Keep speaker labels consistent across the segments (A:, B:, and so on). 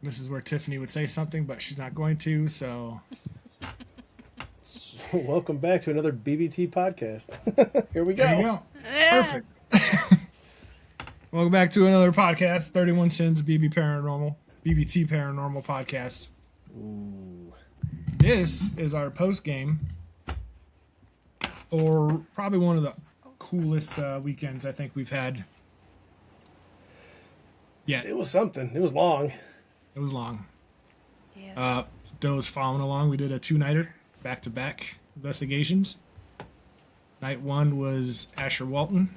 A: This is where Tiffany would say something, but she's not going to, so...
B: Welcome back to another BBT podcast. Here we go.
A: There you go. Perfect. Welcome back to another podcast, 31 Sins BBT Paranormal Podcast.
B: Ooh.
A: This is our post game, or probably one of the coolest weekends I think we've had. Yeah,
B: It was something. It was long.
A: it was long.
C: Yes.
A: Those following along, we did a two-nighter, back-to-back investigations. Night one was Asher Walton,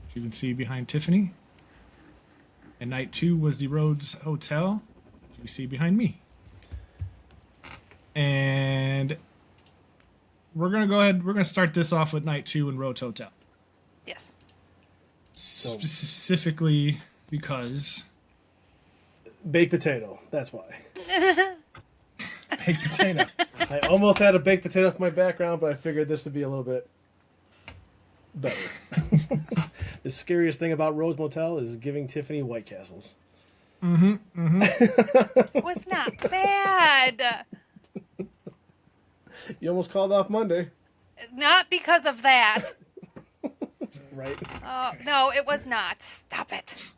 A: which you can see behind Tiffany. And night two was the Rhodes Hotel, which you see behind me. And we're going to go ahead, we're going to start this off with night two in Rhodes Hotel.
C: Yes.
A: Specifically because...
B: Baked potato. That's why.
A: Baked potato.
B: I almost had a baked potato for my background, but I figured this would be a little bit better. The scariest thing about Rhodes Motel is giving Tiffany White Castles.
C: It was not bad.
B: You almost called off Monday.
C: Not because of that.
B: Right.
C: No, it was not. Stop it.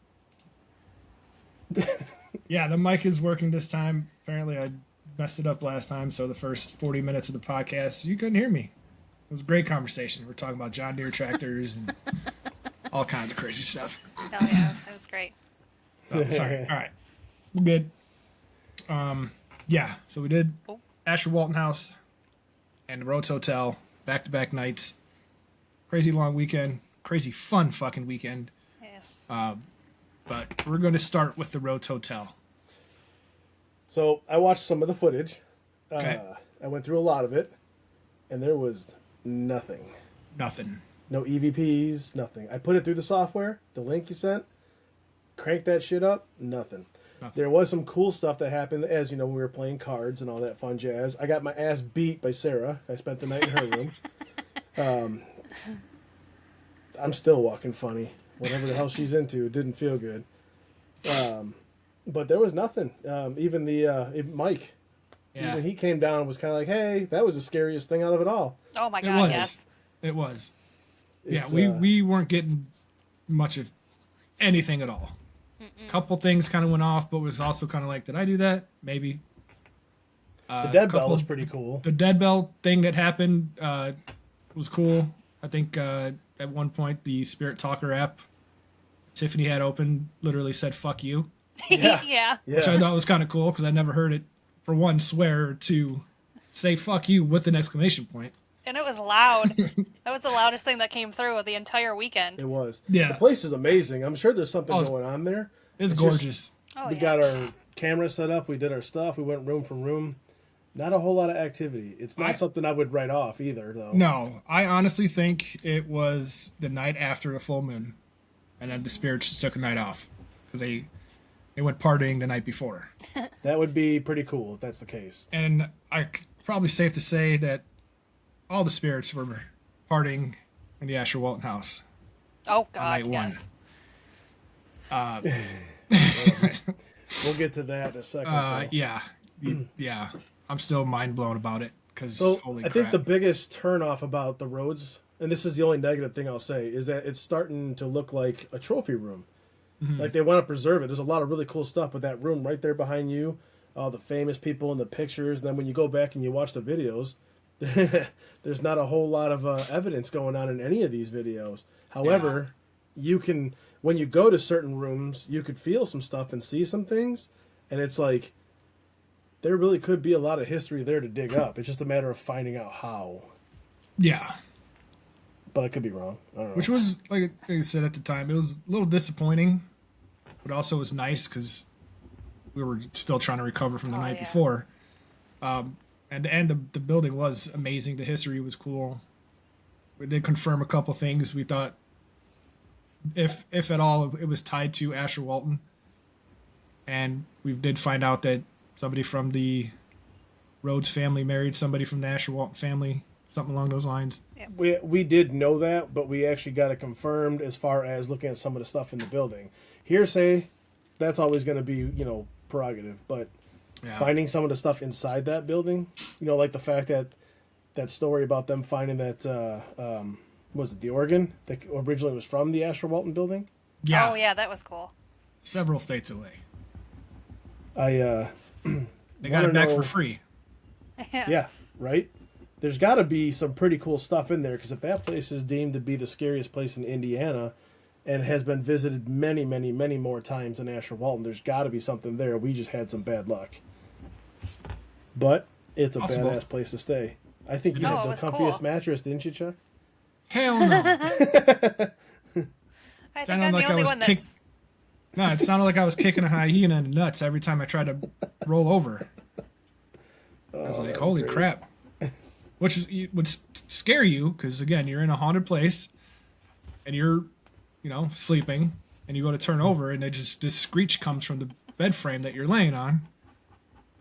A: Yeah, the mic is working this time. Apparently, I messed it up last time, so the first 40 minutes of the podcast, you couldn't hear me. It was a great conversation. We're talking about John Deere tractors and all kinds of crazy stuff.
C: Hell yeah, that was great.
A: Oh, sorry. All right. We're good. Yeah, so we did Asher Walton House and the Rhodes Hotel, back-to-back nights. Crazy long weekend. Crazy fun fucking weekend.
C: Yes.
A: But we're going to start with the Rhodes Hotel.
B: So I watched some of the footage.
A: Okay.
B: I went through a lot of it, and there was nothing.
A: Nothing.
B: No EVPs, nothing. I put it through the software, the link you sent, cranked that shit up, nothing. There was some cool stuff that happened, as you know, when we were playing cards and all that fun jazz. I got my ass beat by Sarah. I spent the night in her room. I'm still walking funny. Whatever the hell she's into, it didn't feel good. But there was nothing. Even Mike,
A: Yeah.
B: when he came down, was kind of like, hey, that was the scariest thing out of it all.
C: Oh my
A: It
C: God,
A: was.
C: yes.
A: It was.
B: It's,
A: Yeah, we weren't getting much of anything at all. A couple things kind of went off, but it was also kind of like, did I do that? Maybe.
B: The dead bell was pretty cool.
A: The dead bell thing that happened was cool. I think at one point the Spirit Talker app Tiffany had open literally said "fuck you,"
B: Yeah.
C: Yeah.
A: which I thought was kind of cool because I never heard it for one swear to say "fuck you" with an exclamation point.
C: And it was loud. That was the loudest thing that came through the entire weekend.
B: It was.
A: Yeah.
B: The place is amazing. I'm sure there's something
A: Oh,
B: going on there.
A: It's
B: just-
A: gorgeous.
C: Oh,
B: We
C: yeah.
B: got our camera set up. We did our stuff. We went room for room. Not a whole lot of activity. It's not something I would write off either, though.
A: No, I honestly think it was the night after the full moon, and then the spirits took a night off because they went partying the night before.
B: That would be pretty cool if that's the case.
A: And probably safe to say that all the spirits were partying in the Asher Walton House.
C: Oh
A: night
C: God,
A: one.
C: yes.
B: We'll get to that in a second. though.
A: Yeah. I'm still mind blown about it because
B: So
A: holy
B: I
A: crap.
B: think the biggest turnoff about the Rhodes, and this is the only negative thing I'll say, is that it's starting to look like a trophy room. Like they want to preserve it. There's a lot of really cool stuff with that room right there behind you, all the famous people in the pictures. And then when you go back and you watch the videos, there's not a whole lot of evidence going on in any of these videos. However, you can, when you go to certain rooms, you could feel some stuff and see some things, and it's like there really could be a lot of history there to dig up. It's just a matter of finding out how.
A: Yeah.
B: But I could be wrong. I don't know.
A: Which was, like I said at the time, it was a little disappointing, but also was nice because we were still trying to recover from the night
C: yeah.
A: before. And the building was amazing. The history was cool. We did confirm a couple things. We thought, if at all, it was tied to Asher Walton. And we did find out that somebody from the Rhodes family married somebody from the Asher Walton family, something along those lines.
B: We did know that, but we actually got it confirmed as far as looking at some of the stuff in the building. Hearsay, that's always going to be, prerogative, but
A: Yeah.
B: finding some of the stuff inside that building, like the fact that story about them finding that was it the organ that originally was from the Asher Walton building?
A: Yeah.
C: Oh yeah, that was cool.
A: Several states away.
B: I
A: They got it back for free.
B: yeah, right. There's got to be some pretty cool stuff in there because if that place is deemed to be the scariest place in Indiana and has been visited many, many, many more times than Asher Walton, there's got to be something there. We just had some bad luck. But it's a
A: Possible.
B: badass place to stay. I think you
C: Oh,
B: had
C: it
B: the
C: was
B: comfiest
C: cool.
B: mattress, didn't you, Chuck?
A: Hell no.
C: I think
A: Sounded
C: I'm
A: like
C: the
A: I
C: only
A: was
C: one
A: kick-
C: that's.
A: No, it sounded like I was kicking a hyena in the nuts every time I tried to roll over. I was like, holy crap. Which would scare you because, again, you're in a haunted place and you're, sleeping and you go to turn over and this screech comes from the bed frame that you're laying on.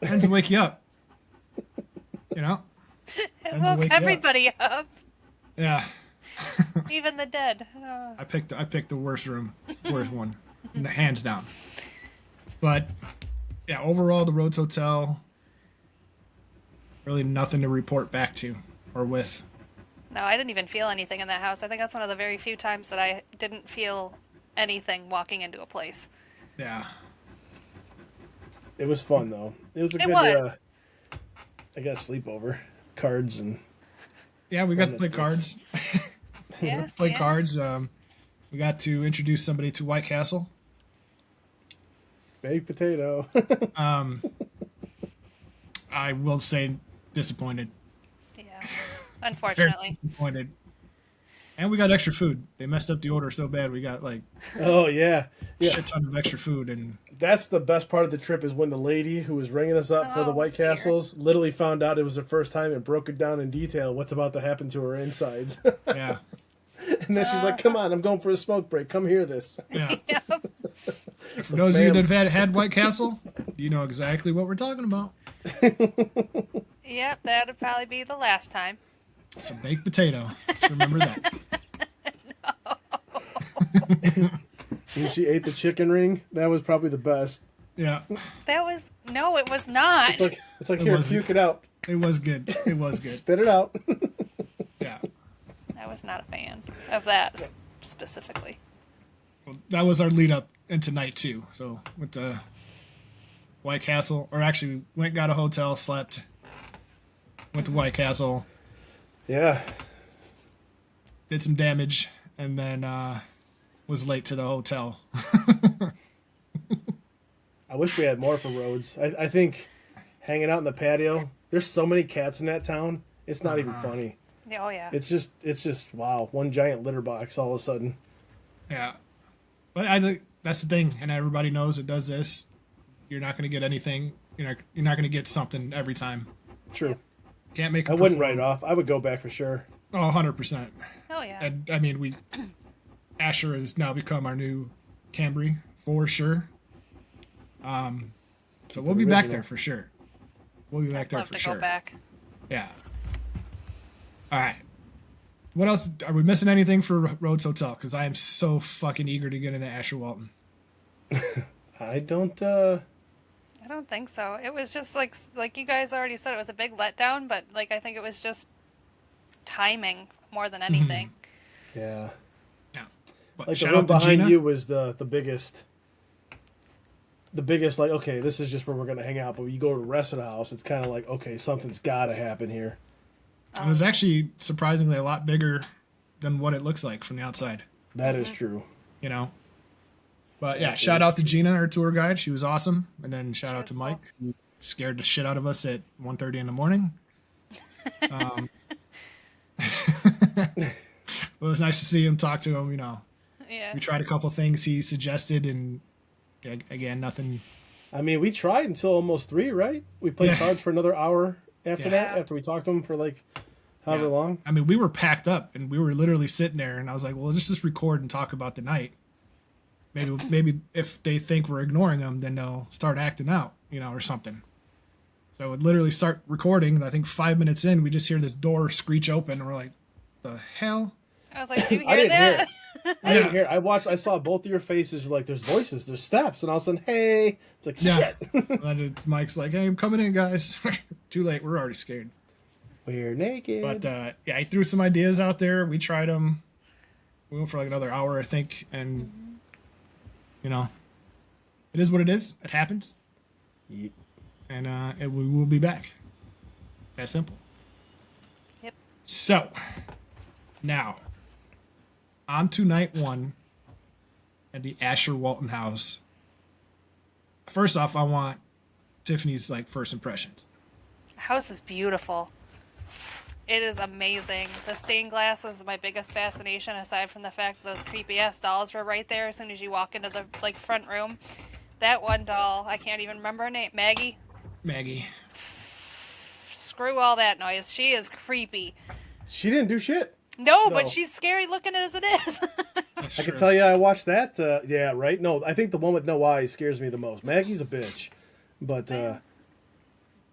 A: Tends to wake you up.
C: It
A: And
C: woke
A: wake you up.
C: everybody up,
A: Yeah.
C: even the dead. Oh.
A: I picked the worst one, hands down. But yeah, overall the Rhodes Hotel, really nothing to report back to or with.
C: No, I didn't even feel anything in that house. I think that's one of the very few times that I didn't feel anything walking into a place.
A: Yeah,
B: It was fun though. It was a
C: It
B: good.
C: was.
B: I got sleepover cards and
A: yeah, we got to
B: Fun
A: play
B: as
A: cards.
C: Yeah,
A: Play
C: yeah.
A: cards. We got to introduce somebody to White Castle.
B: baked potato.
A: I will say disappointed.
C: Yeah,
A: Very
C: unfortunately.
A: disappointed. And we got extra food. They messed up the order so bad. We got like
B: Oh yeah, yeah.
A: shit ton of extra food, and
B: That's the best part of the trip is when the lady who was ringing us up for the
C: Oh,
B: White
C: dear.
B: Castles literally found out it was her first time and broke it down in detail what's about to happen to her insides.
A: yeah,
B: And then she's like, "Come on, I'm going for a smoke break. Come hear this."
A: yeah.
C: Yep.
A: For those of you
B: Bam.
A: that have had White Castle, you know exactly what we're talking about.
C: Yep, that'd probably be the last time.
A: It's a baked potato. Just remember that.
B: When she ate the chicken ring, that was probably the best.
A: Yeah,
C: That was no, it was not.
B: It's like
A: It
B: here,
A: wasn't.
B: puke it out,
A: it was good. It was good.
B: spit it out.
A: Yeah.
C: I was not a fan of that specifically.
A: Well, that was our lead up into night two. So went to White Castle, or actually went, got a hotel, slept, went to White Castle,
B: Yeah,
A: did some damage, and then was late to the hotel.
B: I wish we had more for Rhodes. I think hanging out in the patio. There's so many cats in that town. It's not even funny.
C: Oh yeah.
B: It's just wow, one giant litter box all of a sudden.
A: Yeah, but I think that's the thing, and everybody knows it does this. You're not going to get anything. You're not going to get something every time.
B: True.
A: Can't make.
B: I wouldn't write it off. I would go back for sure.
A: Oh, 100%.
C: Oh yeah.
A: And I mean, Asher has now become our new Cambry for sure. So we'll be back
B: original.
A: there for sure. We'll be back there
C: Love
A: for
C: to
A: sure.
C: go back.
A: Yeah. All right. What else? Are we missing anything for Rhodes Hotel? Because I am so fucking eager to get into Asher Walton.
B: I don't.
C: I don't think so. It was just like you guys already said, it was a big letdown, but like I think it was just timing more than anything.
B: Yeah.
A: Yeah. But
B: Like the
A: shout
B: room
A: out to
B: behind
A: Gina.
B: you was the biggest. The biggest, like, okay, this is just where we're gonna hang out. But when you go to the rest of the house, it's kind of like, okay, something's got to happen here.
A: It was actually surprisingly a lot bigger than what it looks like from the outside.
B: That is true.
A: You know. But yeah, shout out to Gina, our tour guide. She was awesome. And then shout out
C: was
A: to
C: cool.
A: Mike, who scared the shit out of us at 1:30 in the morning. It was nice to see him, talk to him. You know,
C: Yeah.
A: we tried a couple things he suggested, and again, nothing.
B: I mean, we tried until almost 3, right? We played
A: Yeah.
B: cards for another hour after
A: Yeah.
B: that. After we talked to him for like however
A: Yeah.
B: long.
A: I mean, we were packed up, and we were literally sitting there, and I was like, "Well, let's just record and talk about the night. Maybe if they think we're ignoring them, then they'll start acting out, or something." So we'd literally start recording, and I think 5 minutes in, we just hear this door screech open, and we're like, "The hell?"
C: I was like, "Do you
B: I
C: hear
B: didn't hear
C: that?"
B: I didn't hear. I saw both of your faces. You're like, there's voices, there's steps, and all of a sudden, hey, it's like shit.
A: And Mike's like, "Hey, I'm coming in, guys." Too late. We're already scared.
B: We're naked.
A: But yeah, I threw some ideas out there. We tried them. We went for like another hour, I think, and you know, it is what it is. It happens,
B: Yep.
A: and we will be back. That simple.
C: Yep.
A: So now, on to night one at the Asher Walton House. First off, I want Tiffany's like first impressions.
C: The house is beautiful. It is amazing. The stained glass was my biggest fascination, aside from the fact that those creepy ass dolls were right there as soon as you walk into the like front room. That one doll, I can't even remember her name.
A: Maggie.
C: Screw all that noise. She is creepy.
B: She didn't do shit.
C: No, but she's scary looking as it is.
B: I can tell you, I watched that. Yeah, right. No, I think the one with no eyes scares me the most. Maggie's a bitch, but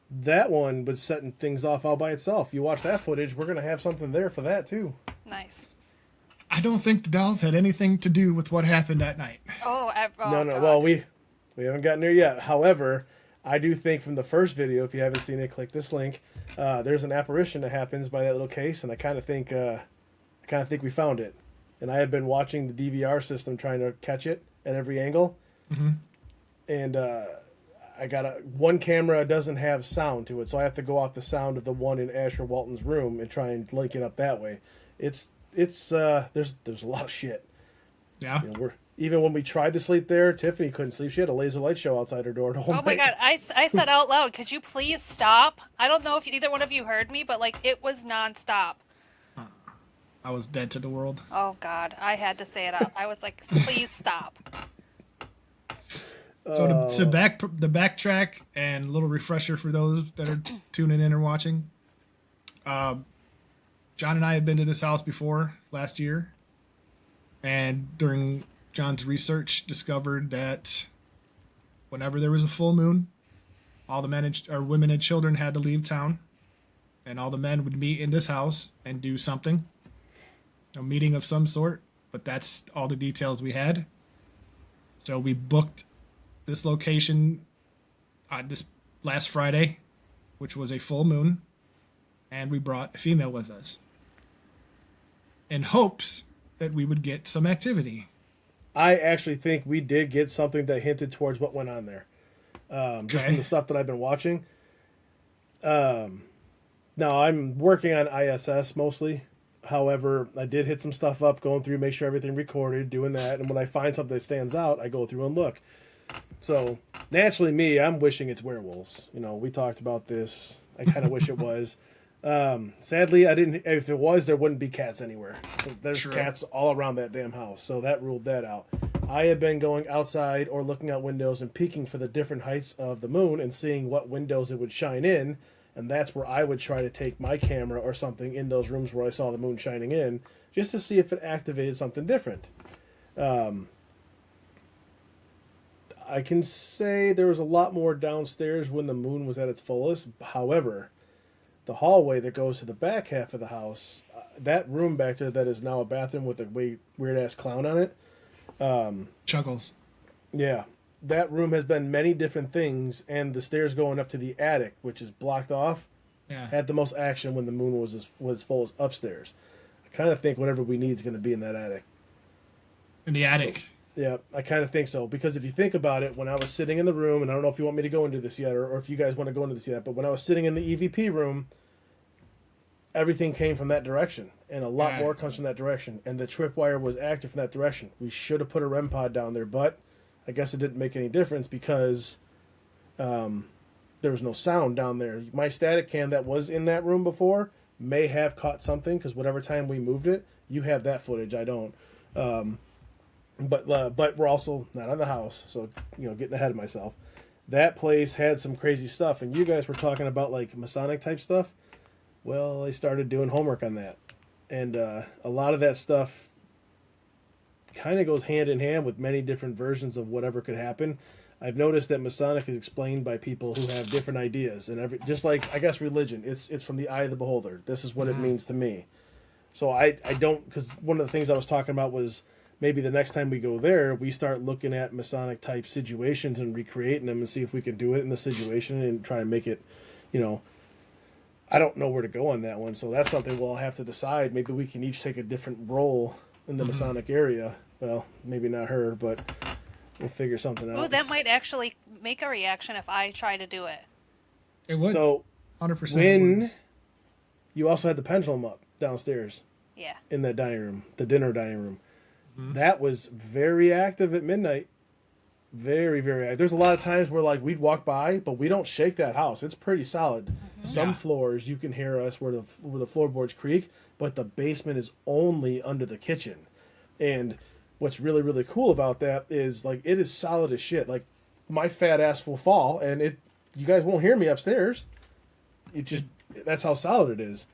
B: that one was setting things off all by itself. You watch that footage, we're gonna have something there for that too.
C: Nice.
A: I don't think the dolls had anything to do with what happened that night.
C: Oh,
B: No.
C: God.
B: Well, we haven't gotten there yet. However, I do think from the first video, if you haven't seen it, click this link. There's an apparition that happens by that little case, and I kind of think we found it. And I have been watching the DVR system trying to catch it at every angle.
A: Mm-hmm. And
B: I got one camera doesn't have sound to it, so I have to go off the sound of the one in Asher Walton's room and try and link it up that way. It's there's a lot of shit.
A: Yeah.
B: You know, even when we tried to sleep there, Tiffany couldn't sleep. She had a laser light show outside her door the whole
C: Oh my
B: night.
C: God, I said out loud, could you please stop? I don't know if either one of you heard me, but like it was nonstop.
A: I was dead to the world.
C: Oh God, I had to say it out. I was like, please stop.
A: So the backtrack and a little refresher for those that are tuning in or watching. John and I have been to this house before last year, and during John's research, discovered that whenever there was a full moon, all the men or women and children had to leave town, and all the men would meet in this house and do something, a meeting of some sort. But that's all the details we had. So we booked this location this last Friday, which was a full moon, and we brought a female with us in hopes that we would get some activity.
B: I actually think we did get something that hinted towards what went on there. Just from the stuff that I've been watching. Now, I'm working on ISS mostly. However, I did hit some stuff up, going through, make sure everything recorded, doing that. And when I find something that stands out, I go through and look. So, naturally, I'm wishing it's werewolves. You know, we talked about this. I kind of wish it was. Sadly, I didn't. If it was, there wouldn't be cats anywhere. There's cats all around that damn house, so that ruled that out. I have been going outside or looking out windows and peeking for the different heights of the moon and seeing what windows it would shine in, and that's where I would try to take my camera or something in those rooms where I saw the moon shining in, just to see if it activated something different. I can say there was a lot more downstairs when the moon was at its fullest. However, the hallway that goes to the back half of the house, that room back there that is now a bathroom with a weird-ass clown on it.
A: Chuckles.
B: Yeah. That room has been many different things, and the stairs going up to the attic, which is blocked off, had the most action when the moon was as full as upstairs. I kind of think whatever we need is going to be in that attic.
A: In the attic.
B: Yeah, I kind of think so. Because if you think about it, when I was sitting in the room, and I don't know if you want me to go into this yet, or if you guys want to go into this yet, but when I was sitting in the EVP room, everything came from that direction. And a lot more comes from that direction. And the tripwire was active from that direction. We should have put a REM pod down there, but I guess it didn't make any difference because there was no sound down there. My static cam that was in that room before may have caught something, because whatever time we moved it, you have that footage, I don't. But we're also not on the house, so getting ahead of myself. That place had some crazy stuff, and you guys were talking about like Masonic type stuff. Well, I started doing homework on that, and a lot of that stuff kind of goes hand in hand with many different versions of whatever could happen. I've noticed that Masonic is explained by people who have different ideas, and just like I guess religion, it's from the eye of the beholder. This is what it means to me. So I don't, because one of the things I was talking about was maybe the next time we go there, we start looking at Masonic type situations and recreating them and see if we can do it in the situation and try and make it, you know, I don't know where to go on that one. So that's something we'll have to decide. Maybe we can each take a different role in the Masonic area. Well, maybe not her, but we'll figure something out.
C: Oh, that might actually make a reaction if I try to do it.
A: It would.
B: So
A: 100%.
B: when you also had the pendulum up downstairs
C: Yeah.
B: in that dining room, the dinner dining room, that was very active at midnight. Very, very active. There's a lot of times where like we'd walk by, but we don't shake that house. It's pretty solid. Some floors you can hear us where the floorboards creak, but the basement is only under the kitchen. And what's really, really cool about that is like it is solid as shit. Like my fat ass will fall, and you guys won't hear me upstairs. It just that's how solid it is.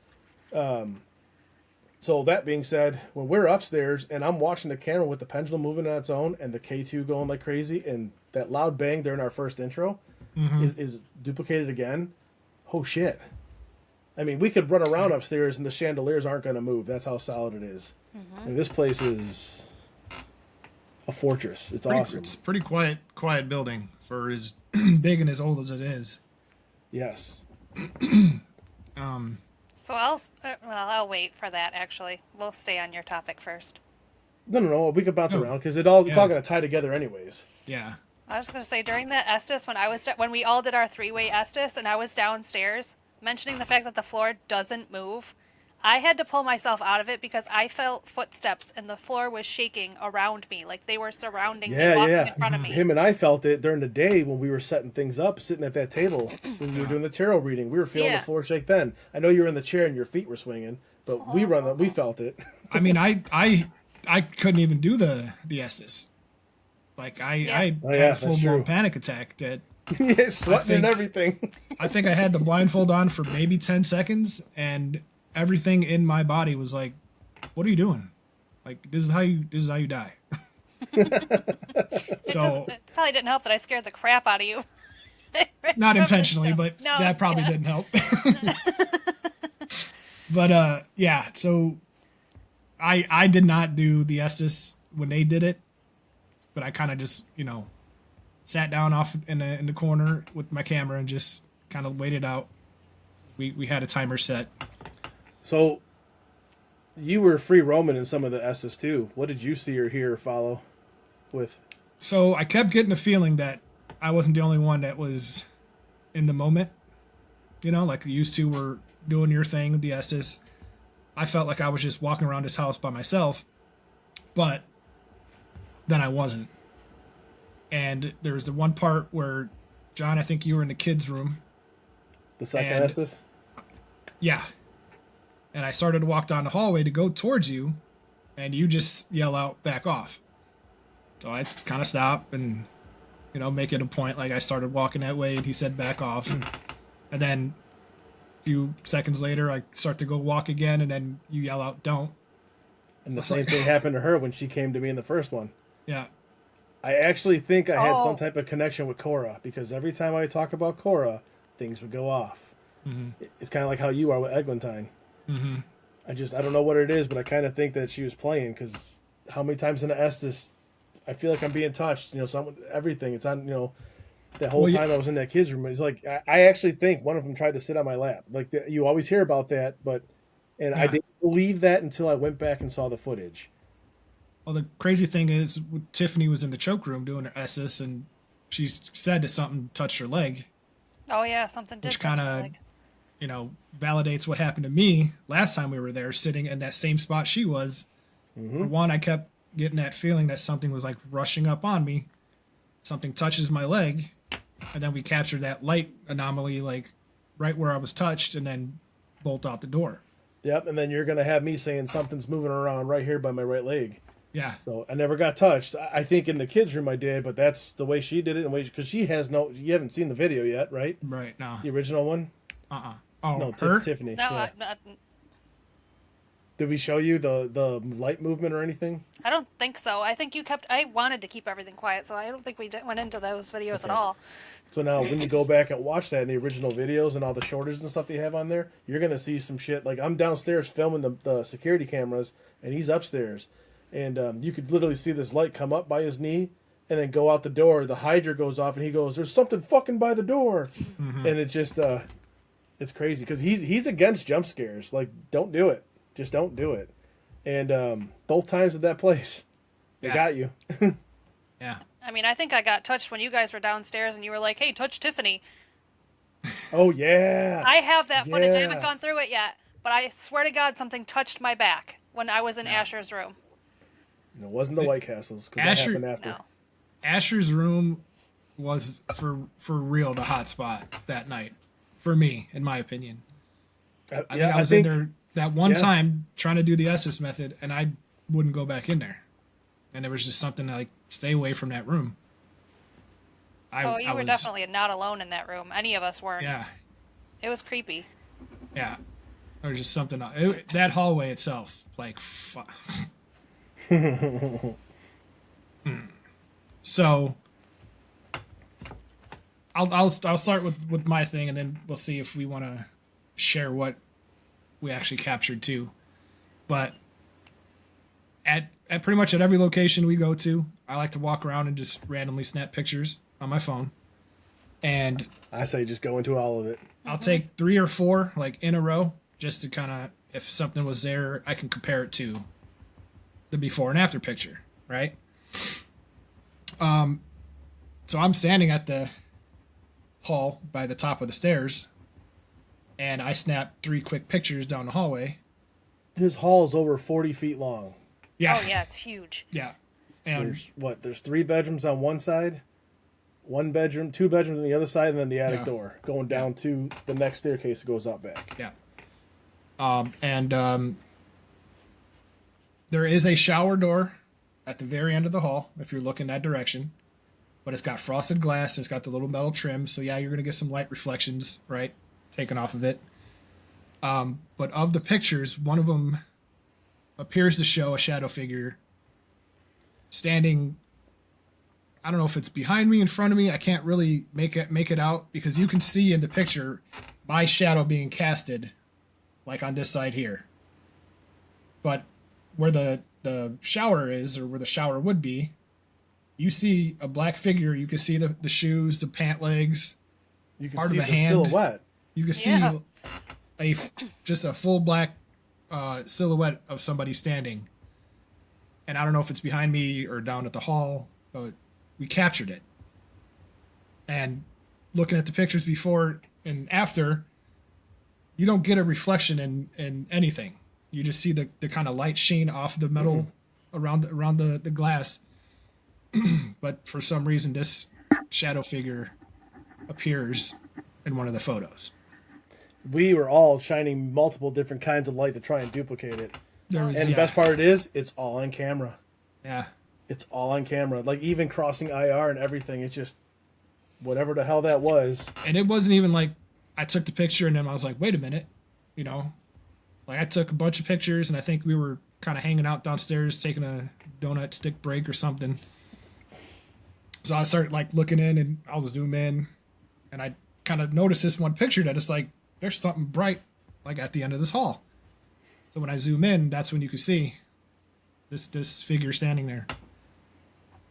B: So that being said, when we're upstairs and I'm watching the camera with the pendulum moving on its own and the K2 going like crazy and that loud bang during our first intro is duplicated again, oh shit. I mean, we could run around upstairs and the chandeliers aren't going to move. That's how solid it is. And this place is a fortress. It's awesome.
A: It's a pretty quiet building for as big and as old as it is.
B: Yes.
C: So I'll wait for that. Actually, we'll stay on your topic first.
B: No. We could bounce around because it's all going to tie together anyways.
A: Yeah.
C: I was going to say during the Estes when we all did our three-way Estes and I was downstairs mentioning the fact that the floor doesn't move, I had to pull myself out of it because I felt footsteps and the floor was shaking around me like they were surrounding me, walking in front of me.
B: Him and I felt it during the day when we were setting things up, sitting at that table when we were doing the tarot reading. We were feeling the floor shake then. I know you were in the chair and your feet were swinging, but we felt it.
A: I mean, I couldn't even do the Estes. Like I had a full blown panic attack that
B: sweating and everything.
A: I think I had the blindfold on for maybe 10 seconds and everything in my body was like, what are you doing? Like this is how you die. So
C: It probably didn't help that I scared the crap out of you.
A: Not intentionally, but
C: No,
A: that probably didn't help. But yeah, so I did not do the Estes when they did it, but I kind of just, sat down off in the corner with my camera and just kind of waited out. We had a timer set.
B: So you were free roaming in some of the Estes too. What did you see or hear or follow with?
A: So I kept getting the feeling that I wasn't the only one that was in the moment. Like you two were doing your thing with the Estes. I felt like I was just walking around this house by myself, but then I wasn't. And there was the one part where, John, I think you were in the kids' room.
B: The second Estes?
A: Yeah. And I started to walk down the hallway to go towards you, and you just yell out, back off. So I kind of stopped and, make it a point. Like I started walking that way, and he said, back off. And then a few seconds later, I start to go walk again, and then you yell out, don't.
B: And the same thing happened to her when she came to me in the first one.
A: Yeah.
B: I actually think I had some type of connection with Cora, because every time I talk about Cora, things would go off. Mm-hmm. It's kind of like how you are with Eglantine.
A: Mm-hmm.
B: I don't know what it is, but I kind of think that she was playing, because how many times in the Estes, I feel like I'm being touched, everything. It's on, that whole time I was in that kid's room. It's like, I actually think one of them tried to sit on my lap. Like, you always hear about that, I didn't believe that until I went back and saw the footage.
A: Well, the crazy thing is, Tiffany was in the choke room doing her Estes, and she said that something touched her leg.
C: Oh, yeah, something did
A: which
C: touch
A: kind
C: my
A: of,
C: leg.
A: Validates what happened to me last time we were there, sitting in that same spot she was. Mm-hmm. For one, I kept getting that feeling that something was like rushing up on me. Something touches my leg, and then we captured that light anomaly, like right where I was touched, and then bolt out the door.
B: Yep, and then you're going to have me saying something's moving around right here by my right leg.
A: Yeah.
B: So I never got touched. I think in the kids' room I did, but that's the way she did it, because you haven't seen the video yet, right?
A: Right, no.
B: The original one?
A: Oh,
B: no,
A: her?
B: Tiffany.
C: No,
B: Yeah. Did we show you the light movement or anything?
C: I don't think so. I think I wanted to keep everything quiet, so I don't think we went into those videos at all.
B: So now when you go back and watch that in the original videos and all the shorters and stuff they have on there, you're going to see some shit. Like I'm downstairs filming the security cameras, and he's upstairs. and you could literally see this light come up by his knee and then go out the door. The hydra goes off, and he goes, "There's something fucking by the door," and it just it's crazy because he's against jump scares. Like, don't do it, just don't do it. And both times at that place, they got you.
A: Yeah.
C: I mean, I think I got touched when you guys were downstairs and you were like, "Hey, touch Tiffany."
B: Oh yeah.
C: I have that footage. I
B: Yeah.
C: haven't gone through it yet, but I swear to God, something touched my back when I was in Asher's room.
B: And it wasn't the White Castles because that
A: Asher-
B: happened after.
C: No.
A: Asher's room was for real the hot spot that night for me, in my opinion. I think I was in there that one time trying to do the Estes method, and I wouldn't go back in there. And there was just something like, stay away from that room.
C: You were definitely not alone in that room. Any of us weren't.
A: Yeah,
C: It was creepy.
A: yeah. There was just something. That hallway itself, like, fuck. So, I'll start with my thing, and then we'll see if we want to share what we actually captured too. But at pretty much at every location we go to, I like to walk around and just randomly snap pictures on my phone. And
B: I say just go into all of it.
A: I'll take 3 or 4 like in a row just to kind of, if something was there, I can compare it to the before and after picture, right? So I'm standing at the hall by the top of the stairs, and I snapped 3 quick pictures down the hallway.
B: This hall is over 40 feet long.
A: Yeah.
C: Oh yeah, it's huge.
A: Yeah. And
B: There's 3 bedrooms on one side, 1 bedroom, 2 bedrooms on the other side, and then the attic door going down to the next staircase that goes out back.
A: yeah. There is a shower door at the very end of the hall if you're looking that direction, but it's got frosted glass and it's got the little metal trim, so yeah, you're gonna get some light reflections, right, taken off of it. But of the pictures, one of them appears to show a shadow figure standing. I don't know if it's behind me, in front of me. I can't really make it out because you can see in the picture my shadow being casted, like on this side here. But where the shower is, or where the shower would be, you see a black figure. You can see the shoes, the pant legs,
B: You can
A: part
B: see
A: of
B: the
A: the hand.
B: silhouette.
A: You can
C: Yeah.
A: see just a full black silhouette of somebody standing. And I don't know if it's behind me or down at the hall, but we captured it. And looking at the pictures before and after, you don't get a reflection in anything. You just see the kind of light sheen off the metal around the glass. But for some reason, this shadow figure appears in one of the photos.
B: We were all shining multiple different kinds of light to try and duplicate it.
A: There was,
B: And the best part is, it's all on camera.
A: yeah.
B: It's all on camera. Like, even crossing IR and everything, it's just whatever the hell that was.
A: And it wasn't even like I took the picture and then I was like, wait a minute, like I took a bunch of pictures and I think we were kind of hanging out downstairs taking a donut stick break or something. So I started like looking in and I'll zoom in and I kind of noticed this one picture that it's like, there's something bright like at the end of this hall. So when I zoom in, that's when you can see this figure standing there,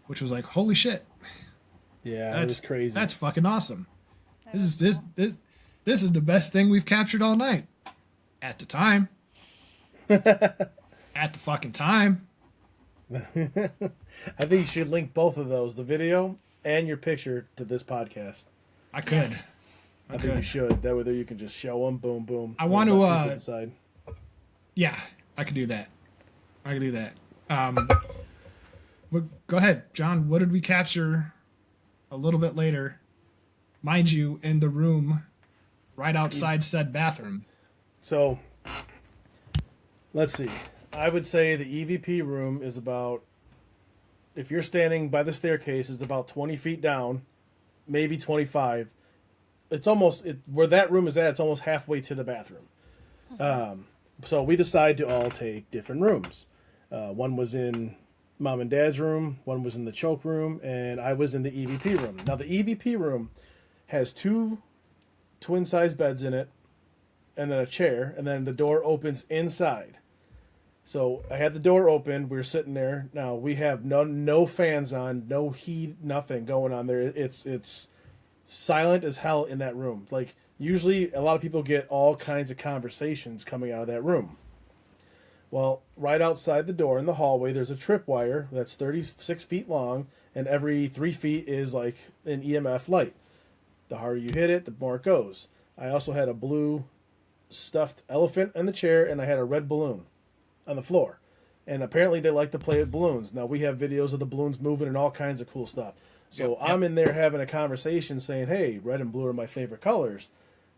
A: which was like, holy shit.
B: Yeah, it was crazy.
A: That's fucking awesome. This is the best thing we've captured all night. At the time. At the fucking time.
B: I think you should link both of those, the video and your picture, to this podcast.
A: I could.
C: Yes.
B: I think you should. That way, there you can just show them. Boom, boom.
A: I want to.
B: Let people decide.
A: Yeah, I could do that. But go ahead, John. What did we capture a little bit later? Mind you, in the room right outside said bathroom.
B: So, let's see. I would say the EVP room is about, if you're standing by the staircase, is about 20 feet down, maybe 25. It's almost, where that room is at, it's almost halfway to the bathroom. So we decided to all take different rooms. One was in Mom and Dad's room, one was in the choke room, and I was in the EVP room. Now, the EVP room has 2 twin-size beds in it, and then a chair, and then the door opens inside. So I had the door open. We were sitting there. Now we have no fans on, no heat, nothing going on there. It's silent as hell in that room. Like usually, a lot of people get all kinds of conversations coming out of that room. Well, right outside the door in the hallway, there's a tripwire that's 36 feet long, and every 3 feet is like an EMF light. The harder you hit it, the more it goes. I also had a blue stuffed elephant in the chair, and I had a red balloon on the floor. And apparently they like to play with balloons. Now we have videos of the balloons moving and all kinds of cool stuff. So I'm in there having a conversation saying, hey, red and blue are my favorite colors.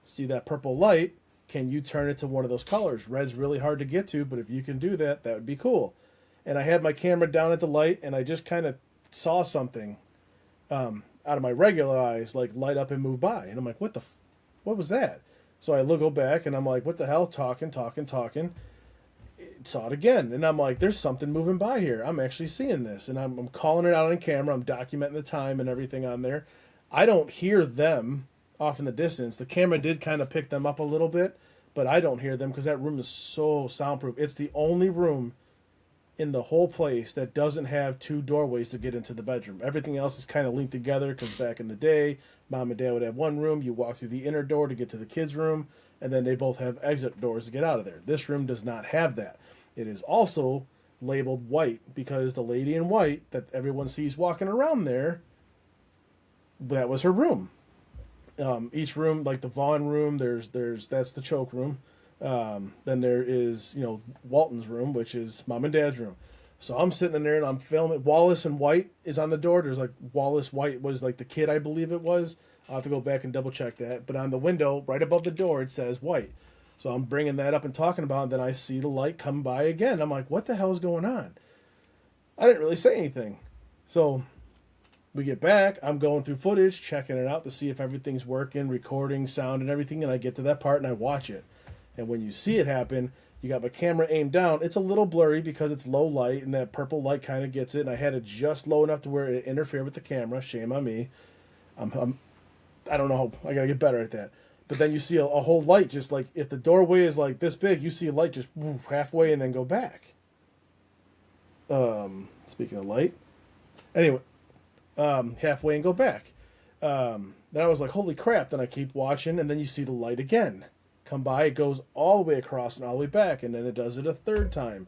B: See that purple light? Can you turn it to one of those colors? Red's really hard to get to, but if you can do that, that would be cool. And I had my camera down at the light, and I just kind of saw something out of my regular eyes, like light up and move by. And I'm like, what was that? So I go back, and I'm like, what the hell? Talking. Saw it again, and I'm like, there's something moving by here. I'm actually seeing this, and I'm calling it out on camera. I'm documenting the time and everything on there. I don't hear them off in the distance. The camera did kind of pick them up a little bit, but I don't hear them because that room is so soundproof. It's the only room in the whole place that doesn't have two doorways to get into the bedroom. Everything else is kind of linked together because back in the day, mom and dad would have one room. You walk through the inner door to get to the kids' room, and then they both have exit doors to get out of there. This room does not have that. It is also labeled white because the lady in white that everyone sees walking around there, that was her room. Each room, like the Vaughn room, there's that's the choke room. Then there is, Walton's room, which is mom and dad's room. So I'm sitting in there and I'm filming. Wallace and White is on the door. There's like Wallace White was like the kid, I believe it was. I'll have to go back and double check that. But on the window, right above the door, it says White. So I'm bringing that up and talking about it, and then I see the light come by again. I'm like, what the hell is going on? I didn't really say anything. So we get back. I'm going through footage, checking it out to see if everything's working, recording, sound, and everything. And I get to that part and I watch it. And when you see it happen, you got my camera aimed down. It's a little blurry because it's low light, and that purple light kind of gets it. And I had it just low enough to where it interfered with the camera. Shame on me. I don't know. I got to get better at that. But then you see a whole light, just like if the doorway is like this big, you see a light just halfway and then go back. Speaking of light. Anyway, halfway and go back. Then I was like, holy crap. Then I keep watching, and then you see the light again come by. It goes all the way across and all the way back, and then it does it a third time.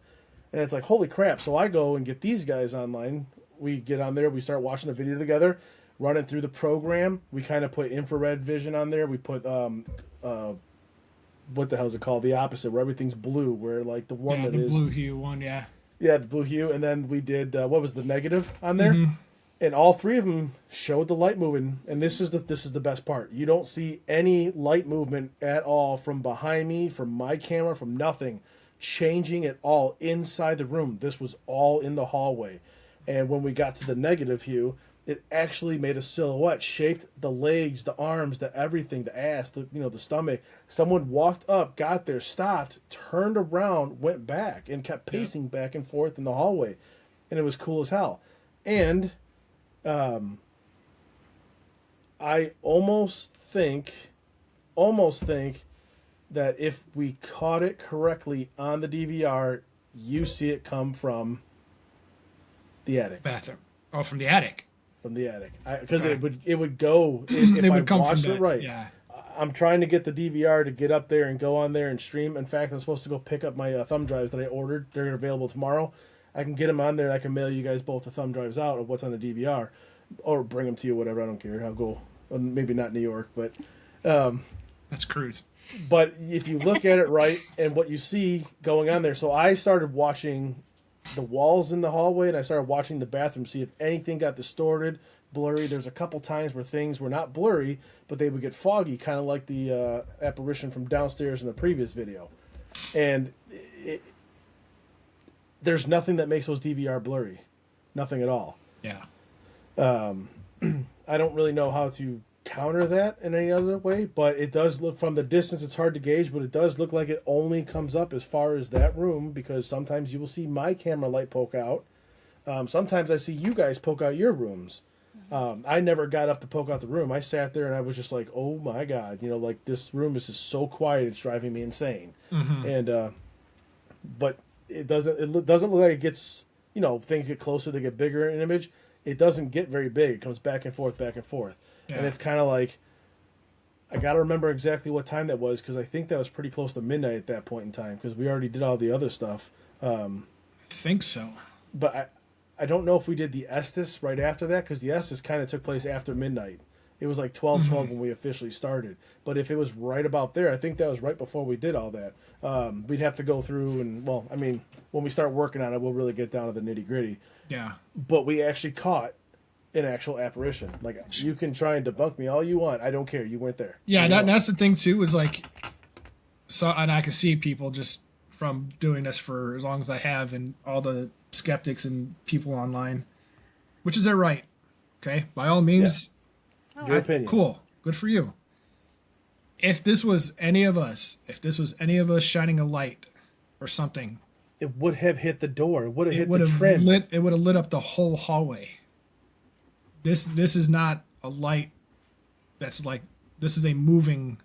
B: And it's like, holy crap. So I go and get these guys online. We get on there. We start watching the video together. Running through the program, we kind of put infrared vision on there. We put what the hell is it called? The opposite, where everything's blue, where like the one that
A: the
B: is
A: blue hue one, yeah,
B: the blue hue. And then we did what was the negative on there, and all three of them showed the light moving. And this is the best part. You don't see any light movement at all from behind me, from my camera, from nothing changing at all inside the room. This was all in the hallway. And when we got to the negative hue, it actually made a silhouette, shaped the legs, the arms, the everything, the ass, the stomach. Someone walked up, got there, stopped, turned around, went back, and kept pacing back and forth in the hallway. And it was cool as hell. And I almost think that if we caught it correctly on the DVR, you see it come from the attic.
A: Bathroom. Oh, from the attic.
B: From the attic, because it would go if
A: They
B: I
A: would come
B: watched
A: from
B: it
A: that,
B: right.
A: yeah.
B: I'm trying to get the DVR to get up there and go on there and stream. In fact, I'm supposed to go pick up my thumb drives that I ordered. They're available tomorrow. I can get them on there, and I can mail you guys both the thumb drives out of what's on the DVR, or bring them to you, whatever. I don't care. I'll go. Maybe not New York, but
A: That's cruise.
B: But if you look at it right and what you see going on there, so I started watching the walls in the hallway, and I started watching the bathroom, see if anything got distorted, blurry. There's a couple times where things were not blurry, but they would get foggy, kind of like the apparition from downstairs in the previous video. And there's nothing that makes those DVR blurry. Nothing at all.
A: Yeah.
B: I don't really know how to counter that in any other way, but it does look from the distance, it's hard to gauge, but it does look like it only comes up as far as that room, because sometimes you will see my camera light poke out. Sometimes I see you guys poke out your rooms. I never got up to poke out the room. I sat there and I was just like, oh my God, like this room is just so quiet, it's driving me insane. And but it doesn't look like it gets, things get closer, they get bigger in image. It doesn't get very big. It comes back and forth,
A: Yeah.
B: and it's kind of like, I got to remember exactly what time that was, because I think that was pretty close to midnight at that point in time, because we already did all the other stuff.
A: I think so.
B: But I don't know if we did the Estes right after that, because the Estes kind of took place after midnight. It was like 12:12 when we officially started. But if it was right about there, I think that was right before we did all that. We'd have to go through and, when we start working on it, we'll really get down to the nitty gritty.
A: Yeah.
B: But we actually caught an actual apparition. Like, you can try and debunk me all you want. I don't care. You weren't there.
A: Yeah, that's the thing too. Is like, so, and I can see people just from doing this for as long as I have, and all the skeptics and people online, which is their right. Okay, by all means,
B: Your opinion.
A: cool, good for you. If this was any of us, shining a light or something,
B: It would have hit the door. It would have hit
A: would
B: the
A: have
B: trim.
A: lit up the whole hallway. This is not a light that's like, this is a moving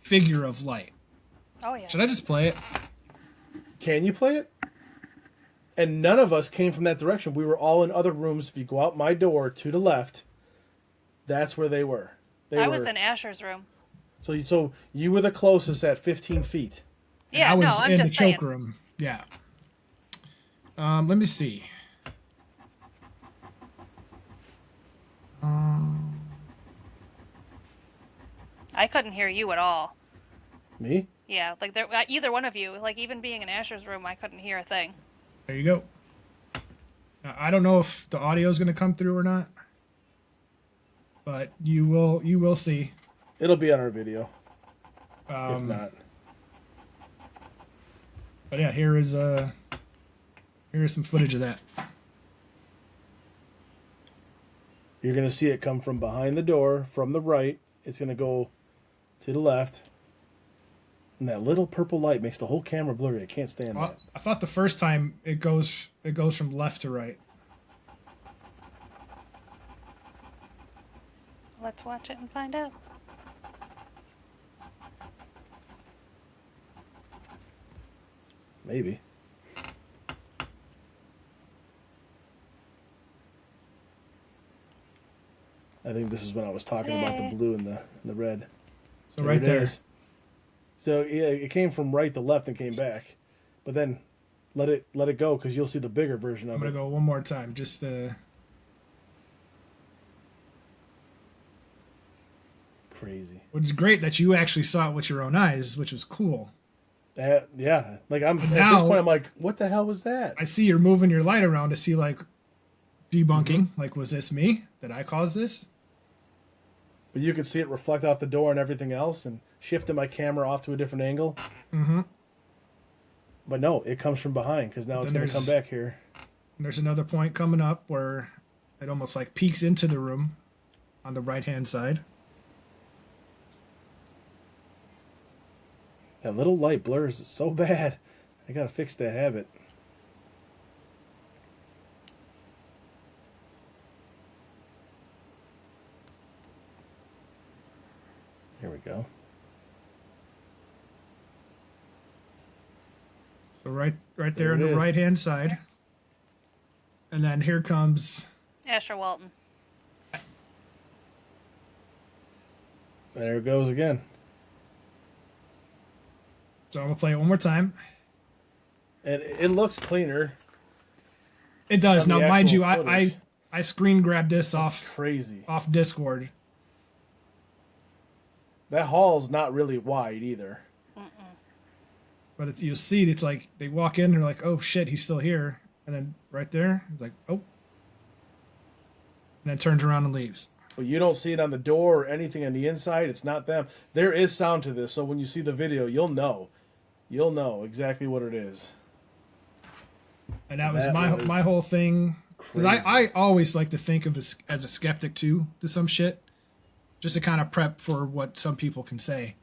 A: figure of light.
C: Oh yeah.
A: Should I just play it?
B: Can you play it? And none of us came from that direction. We were all in other rooms. If you go out my door to the left, that's where they were.
C: I was in Asher's room.
B: So you were the closest at 15 feet.
C: Yeah,
A: I was
C: no, I'm
A: in
C: just
A: the
C: saying.
A: choke room. Yeah. Let me see.
C: I couldn't hear you at all.
B: Me?
C: Yeah, like either one of you, like even being in Asher's room, I couldn't hear a thing.
A: There you go. Now, I don't know if the audio is going to come through or not, but you will see.
B: It'll be on our video. If
A: Um,
B: not.
A: But yeah, here is some footage of that.
B: You're going to see it come from behind the door, from the right. It's going to go to the left. And that little purple light makes the whole camera blurry. I can't stand
A: Well,
B: that.
A: I thought the first time it goes from left to right.
C: Let's watch it and find out.
B: Maybe. I think this is when I was talking about
C: Yay.
B: the blue and the red.
A: So right
B: it
A: there.
B: is. So yeah, it came from right to left and came back, but then let it go, because you'll see the bigger version
A: I'm
B: of
A: gonna
B: it.
A: go one more time, just
B: Crazy.
A: which is great that you actually saw it with your own eyes, which was cool.
B: Yeah, like at this
A: now-
B: point I'm like, what the hell was that?
A: I see you're moving your light around to see, like, debunking. Like, was this me? Did I cause this?
B: But you could see it reflect off the door and everything else, and shifted my camera off to a different angle.
A: Mm-hmm.
B: But no, it comes from behind, because now it's
A: Then
B: going to come
A: there's-
B: back here.
A: And there's another point coming up where it almost like peeks into the room on the right-hand side.
B: That little light blurs it so bad. I got to fix that habit. Here we go.
A: So right there
B: There
A: on
B: it
A: the
B: is.
A: right-hand side. And then here comes...
C: Asher Walton.
B: There it goes again.
A: So I'm going to play it one more time.
B: And it looks cleaner.
A: It does.
B: On
A: Now,
B: the
A: mind you,
B: actual footage.
A: I screen grabbed this off
B: Crazy.
A: Discord.
B: That hall's not really wide either.
A: But you'll see, it's like they walk in and they're like, oh shit, he's still here. And then right there, it's like, oh. And then turns around and leaves.
B: But you don't see it on the door or anything on the inside. It's not them. There is sound to this, so when you see the video, you'll know. You'll know exactly what it is.
A: And that was
B: That
A: my
B: was
A: my whole thing. Because
B: crazy.
A: I always like to think of as a skeptic too, to some shit. Just to kind of prep for what some people can say.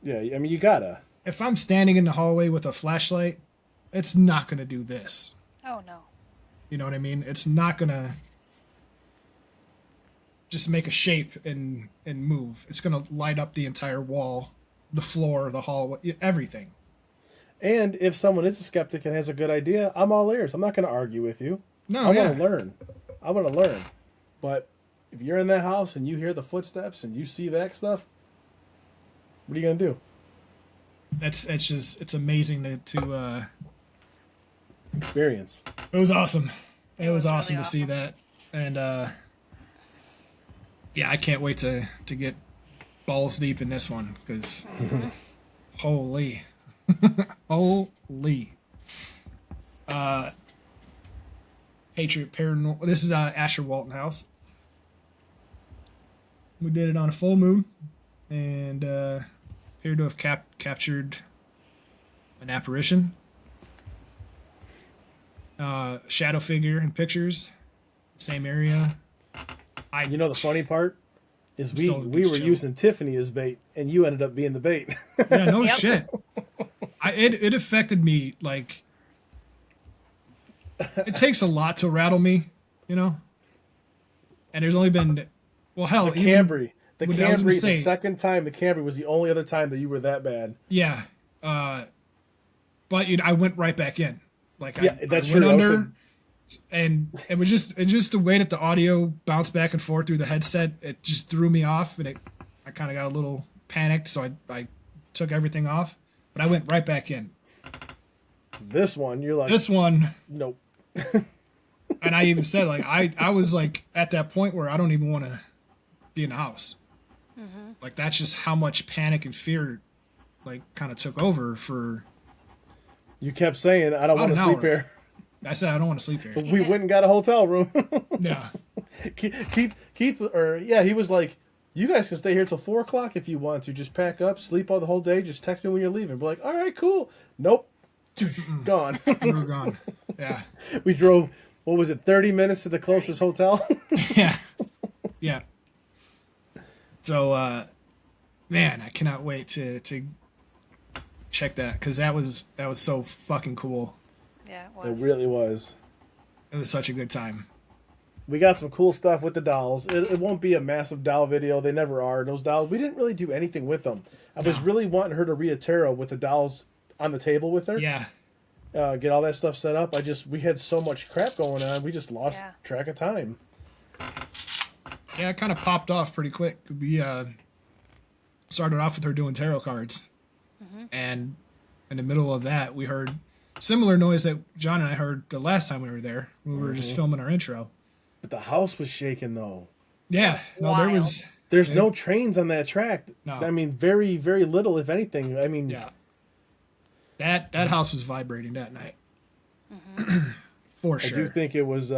B: Yeah, I mean, you gotta.
A: If I'm standing in the hallway with a flashlight, it's not going to do this.
C: Oh no.
A: You know what I mean? It's not going to just make a shape and move. It's going to light up the entire wall, the floor, the hallway, everything.
B: And if someone is a skeptic and has a good idea, I'm all ears. I'm not going to argue with you.
A: No,
B: I
A: yeah.
B: want to learn. I want to learn. But if you're in that house and you hear the footsteps and you see that stuff, what are you going to do?
A: It's amazing to
B: Experience.
A: it was awesome. It was
C: really
A: awesome to see that. And yeah, I can't wait to get balls deep in this one because holy. Holy. Patriot Paranormal. This is Asher Walton House. We did it on a full moon and appeared to have captured an apparition. Shadow figure in pictures. Same area.
B: You know the funny part is we
A: Still
B: were
A: chill.
B: using Tiffany as bait, and you ended up being the bait.
A: Yeah, no
C: Yep.
A: shit. It affected me like it takes a lot to rattle me, you know. And there's only been, well, hell,
B: The
A: even-
B: Cambry. The
A: what I was gonna
B: Cambry, the
A: say-
B: second time, the Cambry was the only other time that you were that bad.
A: yeah. But I went right back in. Like
B: Yeah, that's
A: I went
B: true. I was
A: under, and it was just the way that the audio bounced back and forth through the headset. It just threw me off, and I kind of got a little panicked, so I took everything off. But I went right back in.
B: This one, you're like,
A: This one.
B: nope.
A: And I even said, like, I was like at that point where I don't even want to be in the house. Like, that's just how much panic and fear, like, kind of took over for.
B: You kept saying, I don't want
A: About
B: to
A: an
B: sleep
A: hour.
B: here.
A: I said, I don't want to sleep here.
B: We went and got a hotel room.
A: Yeah.
B: Keith, he was like, you guys can stay here till 4 o'clock if you want to. Just pack up, sleep all the whole day. Just text me when you're leaving. We're like, all right, cool. Nope. Gone.
A: We were gone. Yeah.
B: We drove, what was it, 30 minutes to the closest hotel?
A: Yeah. Yeah. So, man, I cannot wait to check that because that was so fucking cool.
C: Yeah, it
B: It
C: was.
B: really was.
A: It was such a good time.
B: We got some cool stuff with the dolls. It won't be a massive doll video. They never are. Those dolls, we didn't really do anything with them. I was really wanting her to read a tarot with the dolls on the table with her.
A: Yeah.
B: Get all that stuff set up. We had so much crap going on. We just lost
C: Yeah.
B: track of time.
A: Yeah, it kind of popped off pretty quick. We started off with her doing tarot cards. And in the middle of that, we heard similar noise that John and I heard the last time we were there. We were just filming our intro.
B: But the house was shaking though.
A: Yeah, no, there
C: wild.
A: was.
B: There's no trains on that track.
A: No.
B: I mean, very, very little, if anything. I mean,
A: Yeah, that house was vibrating that night, for
B: I
A: sure.
B: do think it was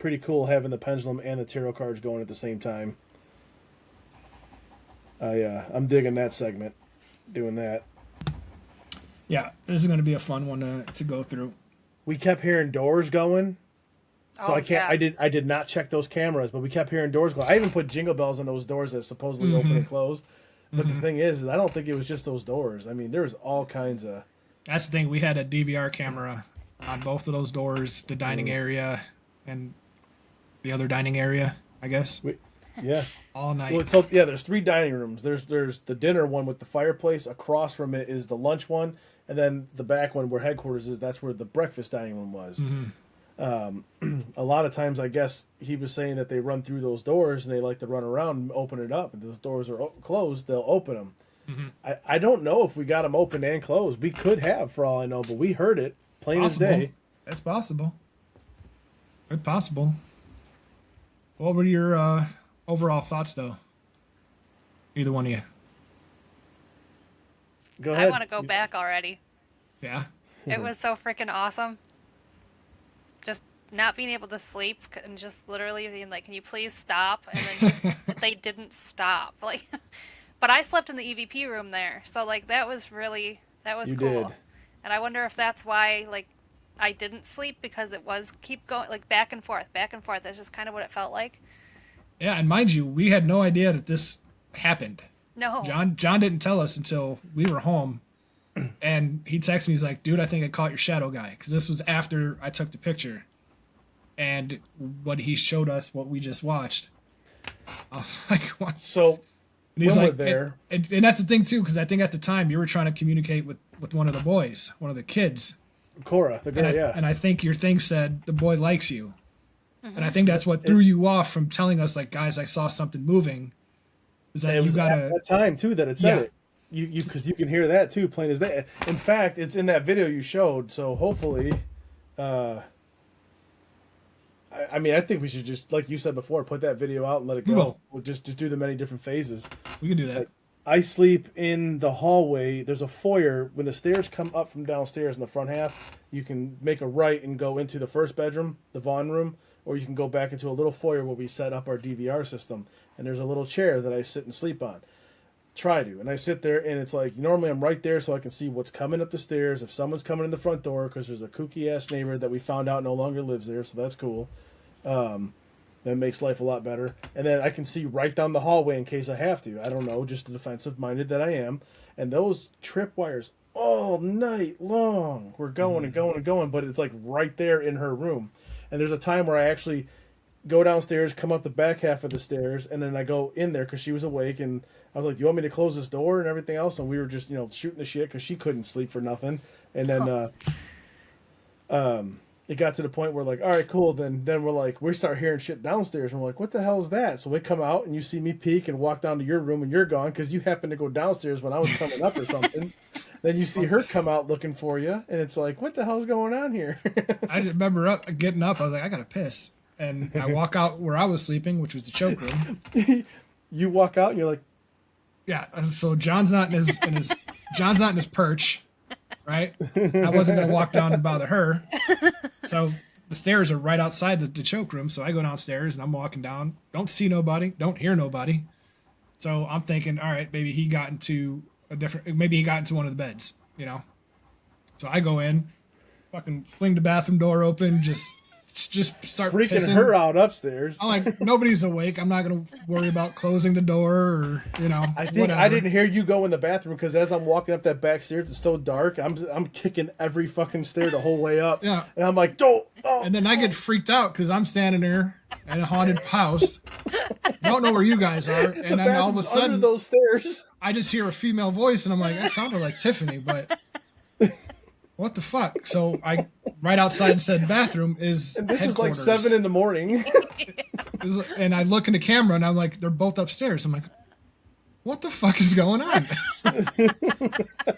B: pretty cool having the pendulum and the tarot cards going at the same time. I'm digging that segment, doing that.
A: Yeah, this is going to be a fun one to go through.
B: We kept hearing doors going. So
C: Oh,
B: I can't.
C: yeah.
B: I did not check those cameras, but we kept hearing doors going. I even put jingle bells on those doors that supposedly open and close. But the thing is I don't think it was just those doors. I mean, there was all kinds of.
A: That's the thing. We had a DVR camera on both of those doors, the dining area and the other dining area, I guess,
B: Yeah.
A: all night.
B: Well, so yeah, there's 3 dining rooms. There's the dinner one with the fireplace. Across from it is the lunch one, and then the back one where headquarters is. That's where the breakfast dining room was. A lot of times, I guess he was saying that they run through those doors and they like to run around and open it up. And those doors are closed, they'll open them. I don't know if we got them open and closed. We could have, for all I know, but we heard it plain
A: Possible.
B: as day.
A: That's possible. It's possible. What were your overall thoughts, though? Either one of you.
B: Go ahead.
C: I want to go back already.
A: Yeah.
C: It was so freaking awesome. Just not being able to sleep and just literally being like, "Can you please stop?" And then just they didn't stop. Like, but I slept in the EVP room there, so like that was
B: You
C: cool.
B: did.
C: And I wonder if that's why like I didn't sleep because it was keep going like back and forth, back and forth. That's just kind of what it felt like.
A: Yeah, and mind you, we had no idea that this happened.
C: No.
A: John didn't tell us until we were home. And he texted me, he's like, dude, I think I caught your shadow guy. Because this was after I took the picture. And what he showed us, what we just watched. I was like, what?
B: So
A: And he's
B: when
A: like,
B: we're there.
A: and that's the thing too, because I think at the time you were trying to communicate with one of the boys, one of the kids.
B: Cora, the girl,
A: And I think your thing said the boy likes you. And I think that's what threw you off from telling us, like, guys, I saw something moving. Is that
B: it was
A: you gotta
B: at that time too that it said
A: Yeah.
B: it. You because you can hear that too, plain as day. In fact, it's in that video you showed. So hopefully, I mean, I think we should just, like you said before, put that video out and let it go.
A: Cool.
B: We'll just do the many different phases.
A: we can do that.
B: I sleep in the hallway. There's a foyer. When the stairs come up from downstairs in the front half, you can make a right and go into the first bedroom, the Vaughn room, or you can go back into a little foyer where we set up our DVR system. And there's a little chair that I sit and sleep on. Try to. And I sit there, and it's like, normally I'm right there so I can see what's coming up the stairs. If someone's coming in the front door, because there's a kooky-ass neighbor that we found out no longer lives there, so that's cool. That makes life a lot better. And then I can see right down the hallway in case I have to. I don't know, just defensive-minded that I am. And those tripwires all night long were going and going and going, but it's like right there in her room. And there's a time where I actually go downstairs, come up the back half of the stairs, and then I go in there because she was awake, and I was like, "Do you want me to close this door and everything else?" And we were just, shooting the shit because she couldn't sleep for nothing. And then it got to the point where, like, all right, cool. Then we're like, we start hearing shit downstairs, and we're like, what the hell is that? So we come out, and you see me peek and walk down to your room, and you're gone because you happened to go downstairs when I was coming up or something. Then you see her come out looking for you, and it's like, what the hell's going on here?
A: I just remember getting up. I was like, I gotta piss, and I walk out where I was sleeping, which was the choke room.
B: You walk out, and you're like,
A: Yeah. So John's not in his perch, right? I wasn't gonna walk down and bother her. So the stairs are right outside the choke room. So I go downstairs and I'm walking down. Don't see nobody. Don't hear nobody. So I'm thinking, all right, maybe he got into one of the beds, So I go in, fucking fling the bathroom door open, just start
B: freaking
A: pissing.
B: her out upstairs.
A: I'm like, nobody's awake. I'm not gonna worry about closing the door or
B: I think
A: whatever.
B: I didn't hear you go in the bathroom because as I'm walking up that back stairs, it's so dark. I'm kicking every fucking stair the whole way up.
A: Yeah.
B: And I'm like, don't. Oh.
A: And then I get freaked out because I'm standing there in a haunted house. Don't know where you guys are, and then all of a
B: Bathroom's under
A: sudden
B: those stairs.
A: I just hear a female voice, and I'm like, that sounded like Tiffany, but what the fuck? So I right outside said bathroom is
B: And this
A: headquarters.
B: is like 7 a.m.
A: And I look in the camera, and I'm like, they're both upstairs. I'm like, what the fuck is going on? And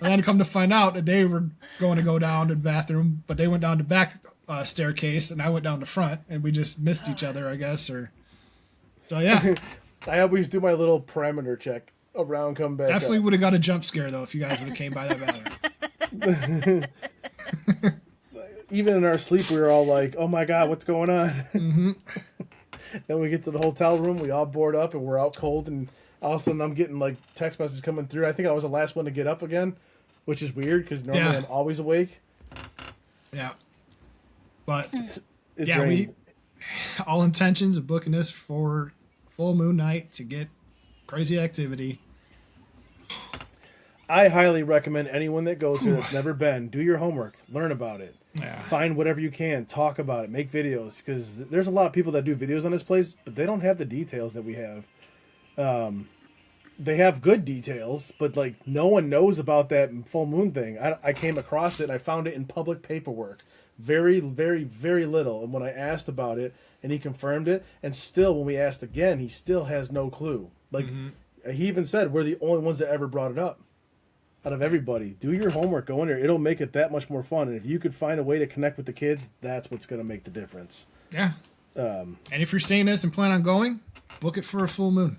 A: then come to find out that they were going to go down to the bathroom, but they went down the back staircase, and I went down the front, and we just missed each other, I guess. So yeah,
B: I always do my little parameter check around, come back.
A: definitely
B: up.
A: would have got a jump scare though if you guys would have came by that bathroom.
B: Even in our sleep, we were all like, "Oh my god, what's going on?" Mm-hmm. Then we get to the hotel room, we all board up, and we're out cold, and all of a sudden I'm getting like text messages coming through. I think I was the last one to get up again, which is weird because normally I'm always awake.
A: Yeah, but
B: It's
A: yeah,
B: raining.
A: all intentions of booking this for full moon night to get crazy activity.
B: I highly recommend anyone that goes here that's never been, do your homework, learn about it.
A: Yeah.
B: Find whatever you can, talk about it, make videos, because there's a lot of people that do videos on this place, but they don't have the details that we have. They have good details, but like no one knows about that full moon thing. I came across it and I found it in public paperwork. Very, very, very little. And when I asked about it and he confirmed it, and still when we asked again, he still has no clue. Like he even said, we're the only ones that ever brought it up. Out of everybody, do your homework, go in there. It'll make it that much more fun. And if you could find a way to connect with the kids, that's what's going to make the difference.
A: Yeah. And if you're seeing this and plan on going, book it for a full moon.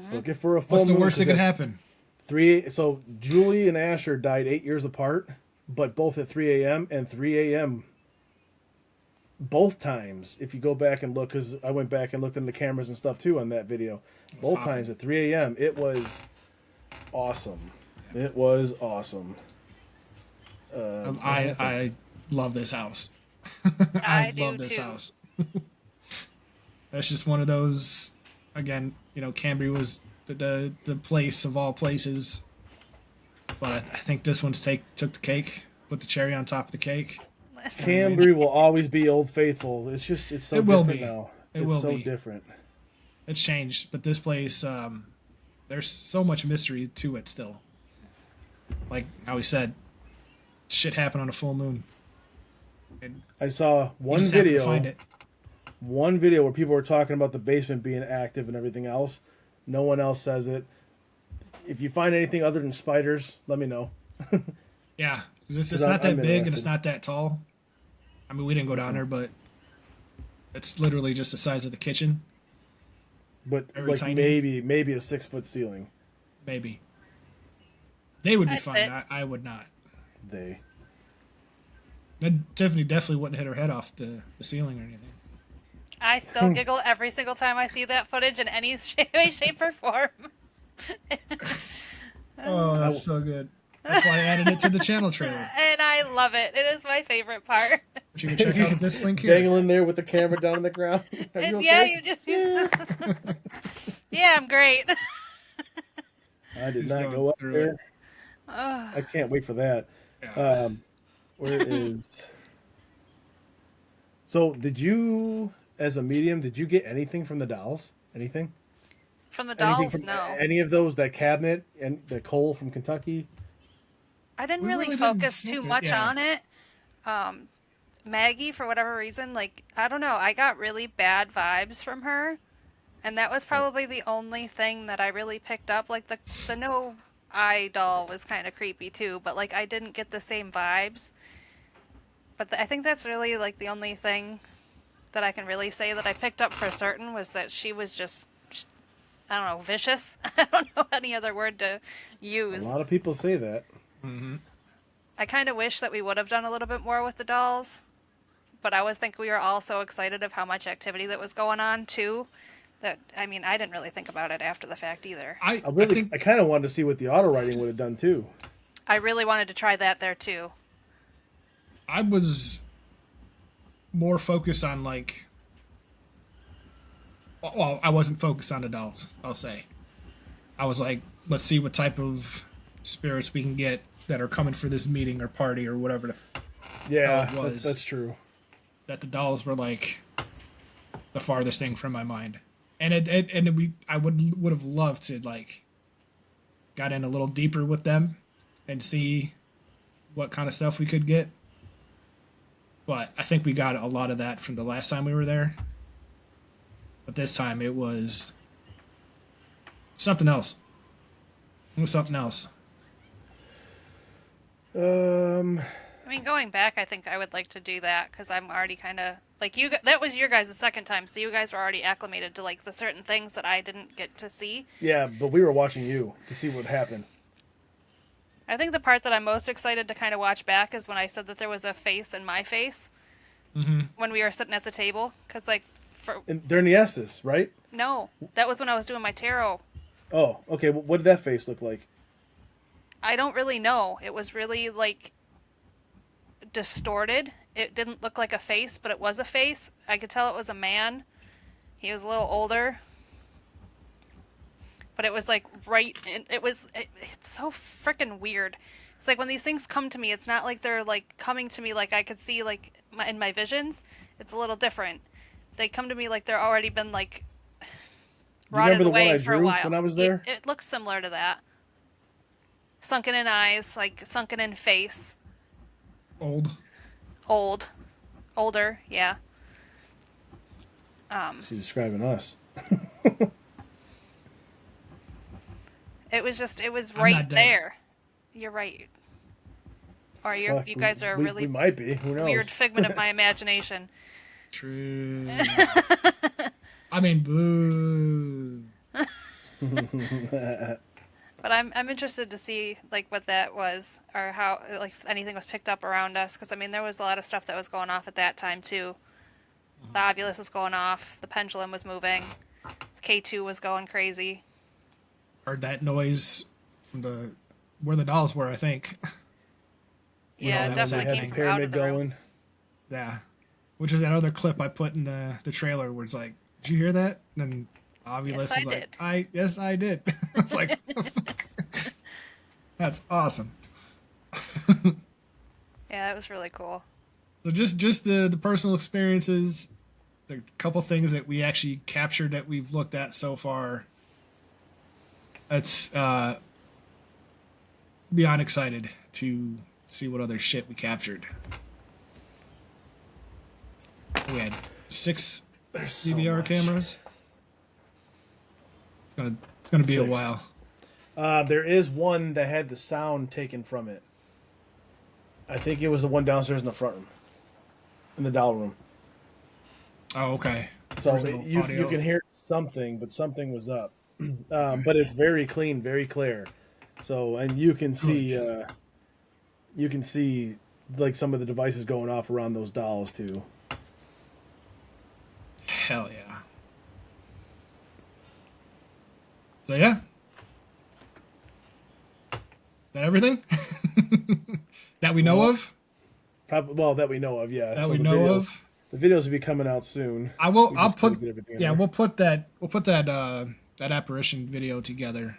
B: Book it for a full
A: What's the
B: moon,
A: worst that
B: 'cause
A: could
B: at
A: happen?
B: So Julie and Asher died 8 years apart, but both at 3 a.m. and 3 a.m. both times. If you go back and look, because I went back and looked in the cameras and stuff too on that video. Both times at 3 a.m. It was awesome. It was awesome.
A: I love this house.
C: I
A: love
C: do
A: this
C: too.
A: house. That's just one of those. Again, Cambry was the place of all places, but I think this one's took the cake, put the cherry on top of the cake.
C: Listen,
B: Cambry will always be Old Faithful. It's so
A: It will
B: different
A: be.
B: now.
A: It
B: It's
A: will
B: so
A: be.
B: different.
A: It's changed, but this place, there's so much mystery to it still. Like how we said, shit happened on a full moon. And
B: I saw
A: you
B: one
A: just happened to
B: video.
A: find it.
B: One video where people were talking about the basement being active and everything else. No one else says it. If you find anything other than spiders, let me know.
A: Yeah, 'cause it's
B: 'Cause
A: not that
B: I'm
A: big and it's
B: interested.
A: not that tall. I mean, we didn't go down there, but it's literally just the size of the kitchen,
B: But
A: Very
B: like
A: tiny.
B: maybe a 6-foot ceiling.
A: maybe. They would be
C: I'd
A: fine.
C: fit.
A: I would not.
B: They.
A: That definitely wouldn't hit her head off the ceiling or anything.
C: I still giggle every single time I see that footage in any way, shape, or form.
A: Oh, that's so good. That's why I added it to the channel trailer.
C: And I love it. It is my favorite part.
A: But you can check out this link here.
B: Dangling there with the camera down on the ground. Are you
C: And
B: okay?
C: yeah, you just. Yeah, I'm great.
B: I did
A: He's
B: not
A: going
B: go up
A: through
B: there.
A: it.
B: I can't wait for that.
A: Yeah.
B: Where is? So, did you, as a medium, did you get anything from the dolls? Anything?
C: From the
B: Anything
C: dolls,
B: from
C: no.
B: any of those? That cabinet and the Cole from Kentucky.
C: I didn't
A: We
C: really
A: really didn't
C: focus
A: smoke
C: too
A: it,
C: much
A: yeah.
C: on it. Maggie, for whatever reason, like, I don't know, I got really bad vibes from her. And that was probably the only thing that I really picked up. Like, the no eye doll was kind of creepy too, but, like, I didn't get the same vibes. But I think that's really, like, the only thing that I can really say that I picked up for certain was that she was just, I don't know, vicious. I don't know any other word to
B: A
C: use.
B: lot of people say that.
C: I kind of wish that we would have done a little bit more with the dolls, but I would think we were all so excited of how much activity that was going on too. That I mean, I didn't really think about it after the fact either.
A: I
B: I
A: think
B: kind of wanted to see what the auto writing would have done too.
C: I really wanted to try that there too.
A: I was more focused on like. Well, I wasn't focused on the dolls. I'll say. I was like, let's see what type of spirits we can get that are coming for this meeting or party or whatever.
B: Yeah,
A: it was.
B: that's true.
A: That the dolls were like the farthest thing from my mind, and I would have loved to like got in a little deeper with them and see what kind of stuff we could get. But I think we got a lot of that from the last time we were there. But this time it was something else. It was something else.
C: I mean, going back, I think I would like to do that because I'm already kind of like you. That was your guys' second time, so you guys were already acclimated to like the certain things that I didn't get to see.
B: Yeah, but we were watching you to see what happened.
C: I think the part that I'm most excited to kind of watch back is when I said that there was a face in my face when we were sitting at the table. Because, like,
B: And during the Estes, right?
C: no, that was when I was doing my tarot.
B: Oh, okay. What did that face look like?
C: I don't really know. It was really, like, distorted. It didn't look like a face, but it was a face. I could tell it was a man. He was a little older. But it was like it's so freaking weird. It's like when these things come to me, it's not like they're like coming to me like I could see like in my visions. It's a little different. They come to me like they're already been like rotted
B: remember the one
C: away
B: I
C: for a
B: drew
C: while.
B: when I was there?
C: It looks similar to that. Sunken in eyes, like sunken in face. Older, yeah.
B: She's describing us.
C: It was
A: I'm
C: right
A: not dead.
C: there. You're right. Or you
B: Fuck,
C: guys are
B: we
C: really
B: might be. Who knows?
C: weird figment of my imagination.
A: True. I mean, boo.
C: But I'm interested to see like what that was or how like if anything was picked up around us because I mean there was a lot of stuff that was going off at that time too. The obulus was going off, the pendulum was moving, K2 was going crazy.
A: Heard that noise from where the dolls were, I think.
C: Yeah,
A: that
C: it
A: was
C: definitely
A: happening.
C: came from out of the room.
B: going.
A: Yeah. Which is another clip I put in the trailer where it's like, did you hear that? And Ovulus
C: Yes, I
A: was like,
C: did.
A: yes, I did. It's like, that's awesome.
C: Yeah, that was really cool.
A: So just the personal experiences, the couple things that we actually captured that we've looked at so far. It's beyond excited to see what other shit we captured. We had 6
B: There's so
A: DVR
B: much.
A: cameras. It's gonna be a
B: 6.
A: while.
B: There is one that had the sound taken from it. I think it was the one downstairs in the front room, in the doll room.
A: Oh, okay.
B: So
A: There's no
B: you
A: audio.
B: can hear something, but something was up. But it's very clean, very clear. So and you can see like some of the devices going off around those dolls too.
A: Hell yeah. So yeah. Is that everything? That we know of?
B: Probably, well, that we know of, yeah.
A: That
B: So
A: we
B: the
A: know
B: video-
A: of?
B: The videos will be coming out soon.
A: I will.
B: We
A: I'll
B: just gotta
A: put.
B: get everything in
A: Yeah,
B: there.
A: we'll put that. We'll put that. That apparition video together.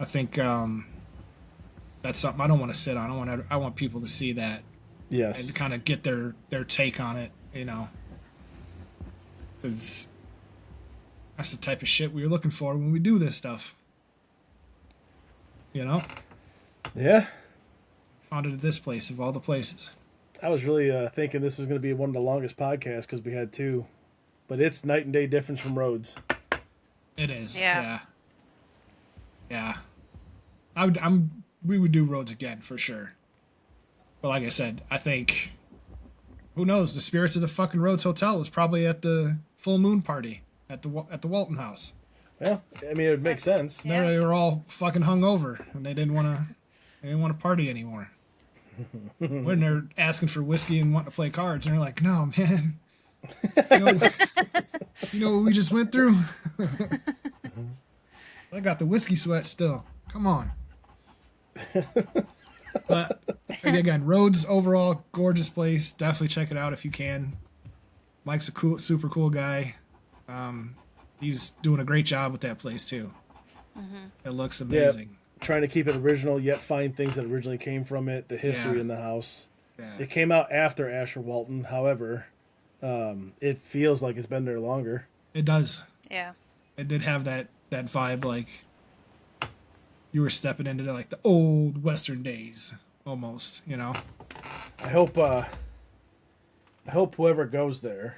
A: I think that's something I don't want to sit on. I want people to see that
B: Yes.
A: and kind of get their take on it. You know, because that's the type of shit we were looking for when we do this stuff. You know,
B: Yeah.
A: found it at this place of all the places.
B: I was really thinking this was going to be one of the longest podcasts because we had 2. But it's night and day difference from Rhodes.
A: It is.
C: Yeah.
A: Yeah. We would do Roads again for sure. But like I said, I think who knows? The spirits of the fucking Rhodes Hotel was probably at the full moon party at the Walton House.
B: Well, I mean, it makes sense.
C: Yeah.
A: They were all fucking hungover and they didn't want to party anymore. When they're asking for whiskey and wanting to play cards, and they're like, "No, man, you know what we just went through? I got the whiskey sweat still. Come on." But again, Rhodes overall gorgeous place. Definitely check it out if you can. Mike's a super cool guy. He's doing a great job with that place too. It looks amazing.
B: Trying to keep it original, yet find things that originally came from it, the history
A: Yeah.
B: in the house.
A: Yeah.
B: It came out after Asher Walton. However, it feels like it's been there longer.
A: It does.
C: Yeah.
A: It did have that vibe, like you were stepping into like the old Western days, almost. You know.
B: I hope whoever goes there,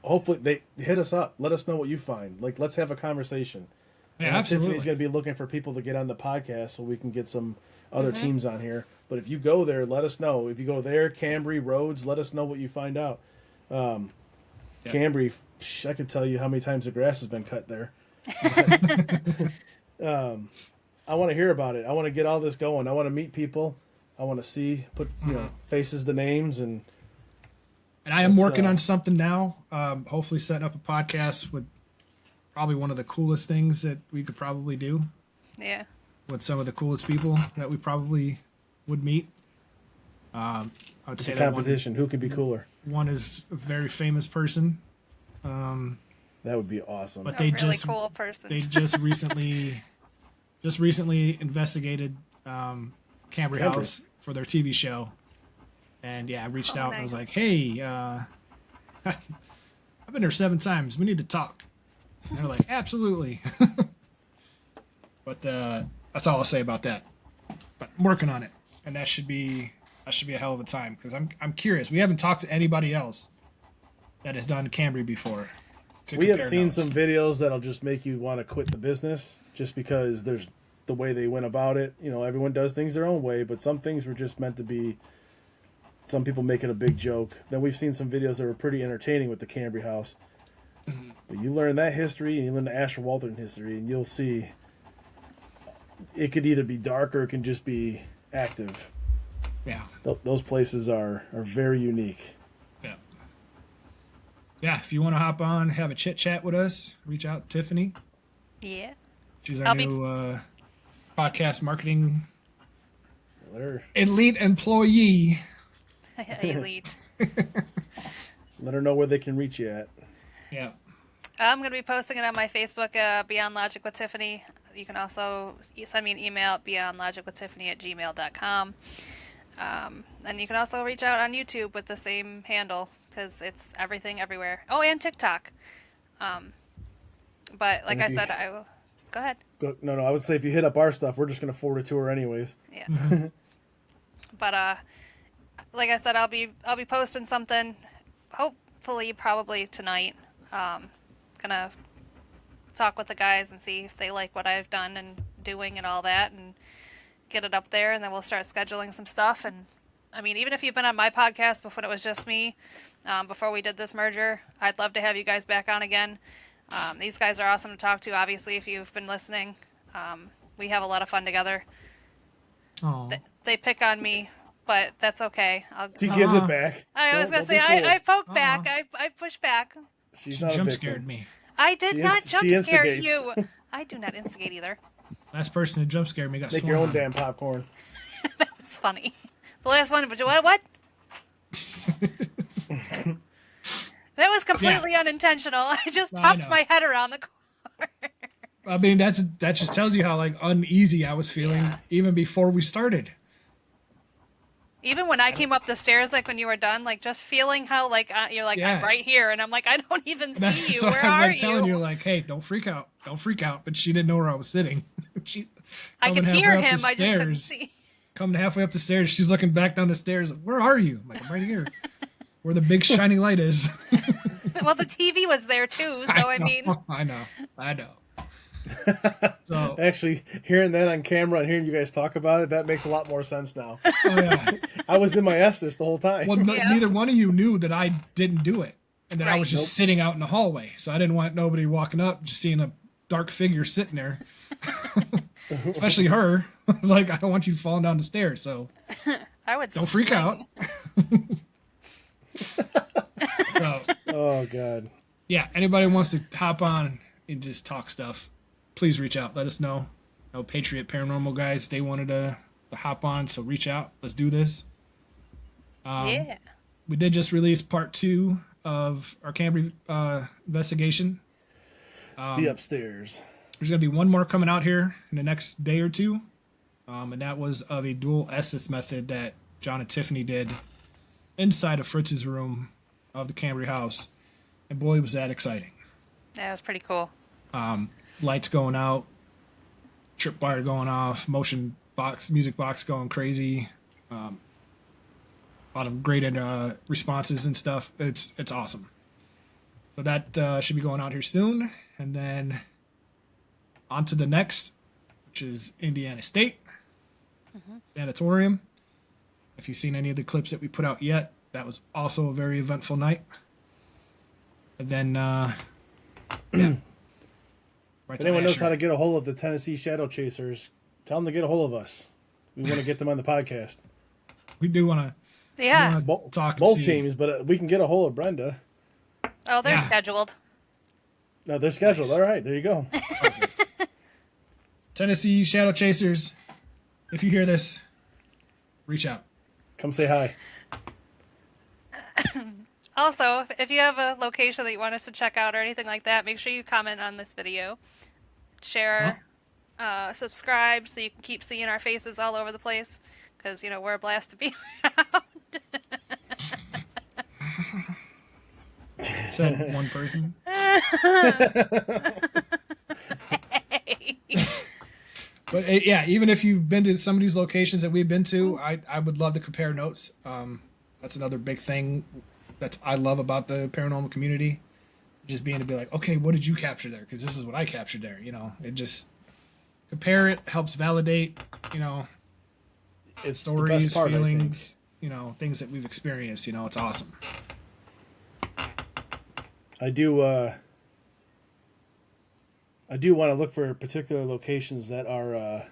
B: hopefully they hit us up. Let us know what you find. Like, let's have a conversation.
A: Yeah,
B: And
A: absolutely.
B: Tiffany's going to be looking for people to get on the podcast so we can get some other teams on here. But if you go there, let us know. If you go there, Cambry, Rhodes, let us know what you find out. Cambry, I could tell you how many times the grass has been cut there. I want to hear about it. I want to get all this going. I want to meet people. I want to see, put faces to names, and
A: And I am
B: That's,
A: working on something now. Hopefully, setting up a podcast with probably one of the coolest things that we could probably do
C: Yeah.
A: with some of the coolest people that we probably would meet. I would
B: it's
A: say
B: a
A: that
B: competition. Who can be cooler?
A: one is a very famous person,
B: That would be awesome.
A: but
C: A
A: they
C: really cool person.
A: they just recently investigated Cambry House for their TV show, and yeah, I reached out and I was
C: nice.
A: like, "Hey, I've been there 7 times. We need to talk." And they're like, "Absolutely." But that's all I'll say about that. But I'm working on it, and that should be a hell of a time because I'm curious. We haven't talked to anybody else that has done Cambry before. to
B: We have
A: compare
B: seen
A: notes.
B: some videos that'll just make you want to quit the business just because there's the way they went about it. You know, everyone does things their own way, but some things were just meant to be. Some people make it a big joke. Then we've seen some videos that were pretty entertaining with the Cambry House. But you learn that history and you learn the Asher Walton history, and you'll see it could either be dark or it can just be active.
A: Yeah.
B: Those places are very unique.
A: Yeah. Yeah, if you want to hop on, have a chit chat with us, reach out to Tiffany.
C: Yeah.
A: She's our
C: I'll be-
A: new podcast marketing
B: Let her,
A: elite employee.
C: Elite.
B: let her know where they can reach you at.
A: Yeah.
C: I'm going to be posting it on my Facebook, Beyond Logic with Tiffany. You can also send me an email at beyondlogicwithtiffany@gmail.com. And you can also reach out on YouTube with the same handle because it's everything everywhere. Oh, and TikTok. But like
B: And
C: I
B: if you
C: said, I will. Go ahead.
B: no, I would say if you hit up our stuff, we're just gonna forward it to her anyways.
C: Yeah. But like I said, I'll be posting something. Hopefully, probably tonight. Gonna talk with the guys and see if they like what I've done and doing and all that, and get it up there, and then we'll start scheduling some stuff. And I mean, even if you've been on my podcast before it was just me, before we did this merger, I'd love to have you guys back on again. These guys are awesome to talk to. Obviously, if you've been listening, we have a lot of fun together.
A: Oh,
C: They pick on me, but that's okay.
B: She gives it back.
C: I was gonna
B: Don't be
C: say
B: fooled.
C: I poke back. I push back.
B: She's
A: she
B: not a
A: jump
B: victim.
A: scared me.
C: I did not
B: she
C: jump scare
B: instigates.
C: you. I do not instigate either.
A: Last person to jump scare me got
B: Make
A: sworn
B: your own
A: on.
B: damn popcorn.
C: It's funny. The last one, but what? That was completely unintentional. I just
A: I
C: popped
A: know.
C: my head around the corner.
A: I mean, that just tells you how like uneasy I was feeling even before we started.
C: Even when I came up the stairs, like when you were done, like just feeling how like you're like
A: Yeah.
C: I'm right here, and I'm like I don't even see you.
A: So
C: Where
A: I was
C: are
A: like telling
C: you?
A: you like, hey, don't freak out, but she didn't know where I was sitting. she,
C: I could
A: coming
C: hear
A: halfway up
C: him.
A: the
C: I just couldn't
A: stairs,
C: see.
A: Coming halfway up the stairs, she's looking back down the stairs. Like, where are you? I'm like, I'm right here, where the big shining light is.
C: Well, the TV was there too, so I mean,
A: I know. So,
B: Actually, hearing that on camera and hearing you guys talk about it, that makes a lot more sense now.
A: oh, yeah.
B: I was in my Estes the whole time.
A: Well,
C: Yeah.
A: neither one of you knew that I didn't do it, and that I
C: Right.
A: was just sitting out in the hallway. So I didn't want nobody walking up, just seeing a dark figure sitting there, especially her. I was like, I don't want you falling down the stairs, so
C: I would
A: don't freak
C: swing.
A: out. So,
B: Oh god.
A: yeah, anybody wants to hop on and just talk stuff, please reach out. Let us know. No Patriot Paranormal guys, they wanted to hop on, so reach out. Let's do this.
C: Yeah.
A: We did just release part 2 of our Cambry investigation.
B: Be upstairs.
A: There's going to be one more coming out here in the next day or two. And that was of a dual Estes method that John and Tiffany did inside of Fritz's room of the Cambry house. And boy, was that exciting.
C: That was pretty cool.
A: Lights going out, tripwire going off, motion box, music box going crazy. A lot of great responses and stuff. It's awesome. So that should be going out here soon. And then on to the next, which is Indiana State Sanatorium. If you've seen any of the clips that we put out yet, that was also a very eventful night. And then, yeah. Right
B: If
A: to
B: anyone knows
A: Asher.
B: how to get a hold of the Tennessee Shadow Chasers, tell them to get a hold of us. We want to get them on the podcast.
A: We do want
C: Yeah.
A: to
B: Bo-
A: talk. and
B: Both
A: see.
B: teams, but we can get a hold of Brenda.
C: Oh, they're
A: Yeah.
C: scheduled.
B: No, they're scheduled.
A: Nice.
B: All right, there you go.
A: Tennessee Shadow Chasers, if you hear this, reach out.
B: Come say hi.
C: Also, if you have a location that you want us to check out or anything like that, make sure you comment on this video, share, subscribe, so you can keep seeing our faces all over the place. Because we're a blast to be around.
A: Said one person. But yeah, even if you've been to some of these locations that we've been to, I would love to compare notes. That's another big thing that I love about the paranormal community. Just being to be like, okay, what did you capture there? Because this is what I captured there. It just compare it, helps validate,
B: It's
A: stories,
B: the best part,
A: feelings, things that we've experienced. It's awesome.
B: I do want to look for particular locations that are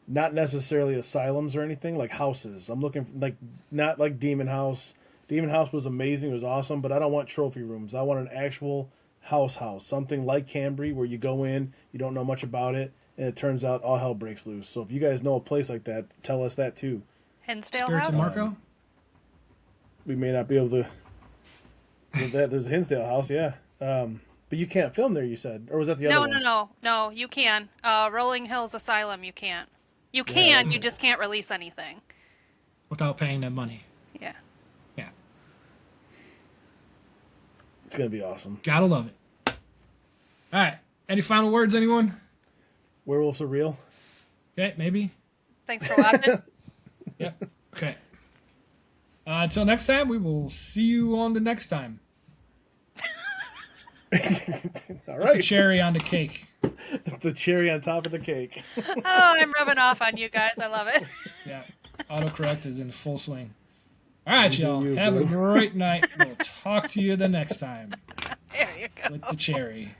B: not necessarily asylums or anything, like houses. I'm looking for, not like Demon House. Demon House was amazing. It was awesome, but I don't want trophy rooms. I want an actual house, something like Cambry where you go in, you don't know much about it, and it turns out all hell breaks loose. So if you guys know a place like that, tell us that too.
C: Hinsdale
A: Spirits of
C: House?
A: Marco.
B: We may not be able to. There's a Hinsdale House, yeah. But you can't film there, you said, or was that the other one?
C: No, you can. Rolling Hills Asylum, you can't. You can, you just can't release anything.
A: Without paying them money.
C: Yeah.
A: Yeah.
B: It's gonna be awesome.
A: Gotta love it. All right. Any final words, anyone?
B: Werewolves are real.
A: Okay, maybe.
C: Thanks for watching.
A: Yep. Okay. Until next time, we will see you on the next time.
B: All
A: The
B: right.
A: cherry on the cake.
B: The cherry on top of the cake.
C: Oh, I'm rubbing off on you guys. I love it.
A: Yeah. Autocorrect is in full swing. All right, y'all.
B: you,
A: Have a
B: bro.
A: great night. We'll talk to you the next time
C: There you go.
A: with the cherry.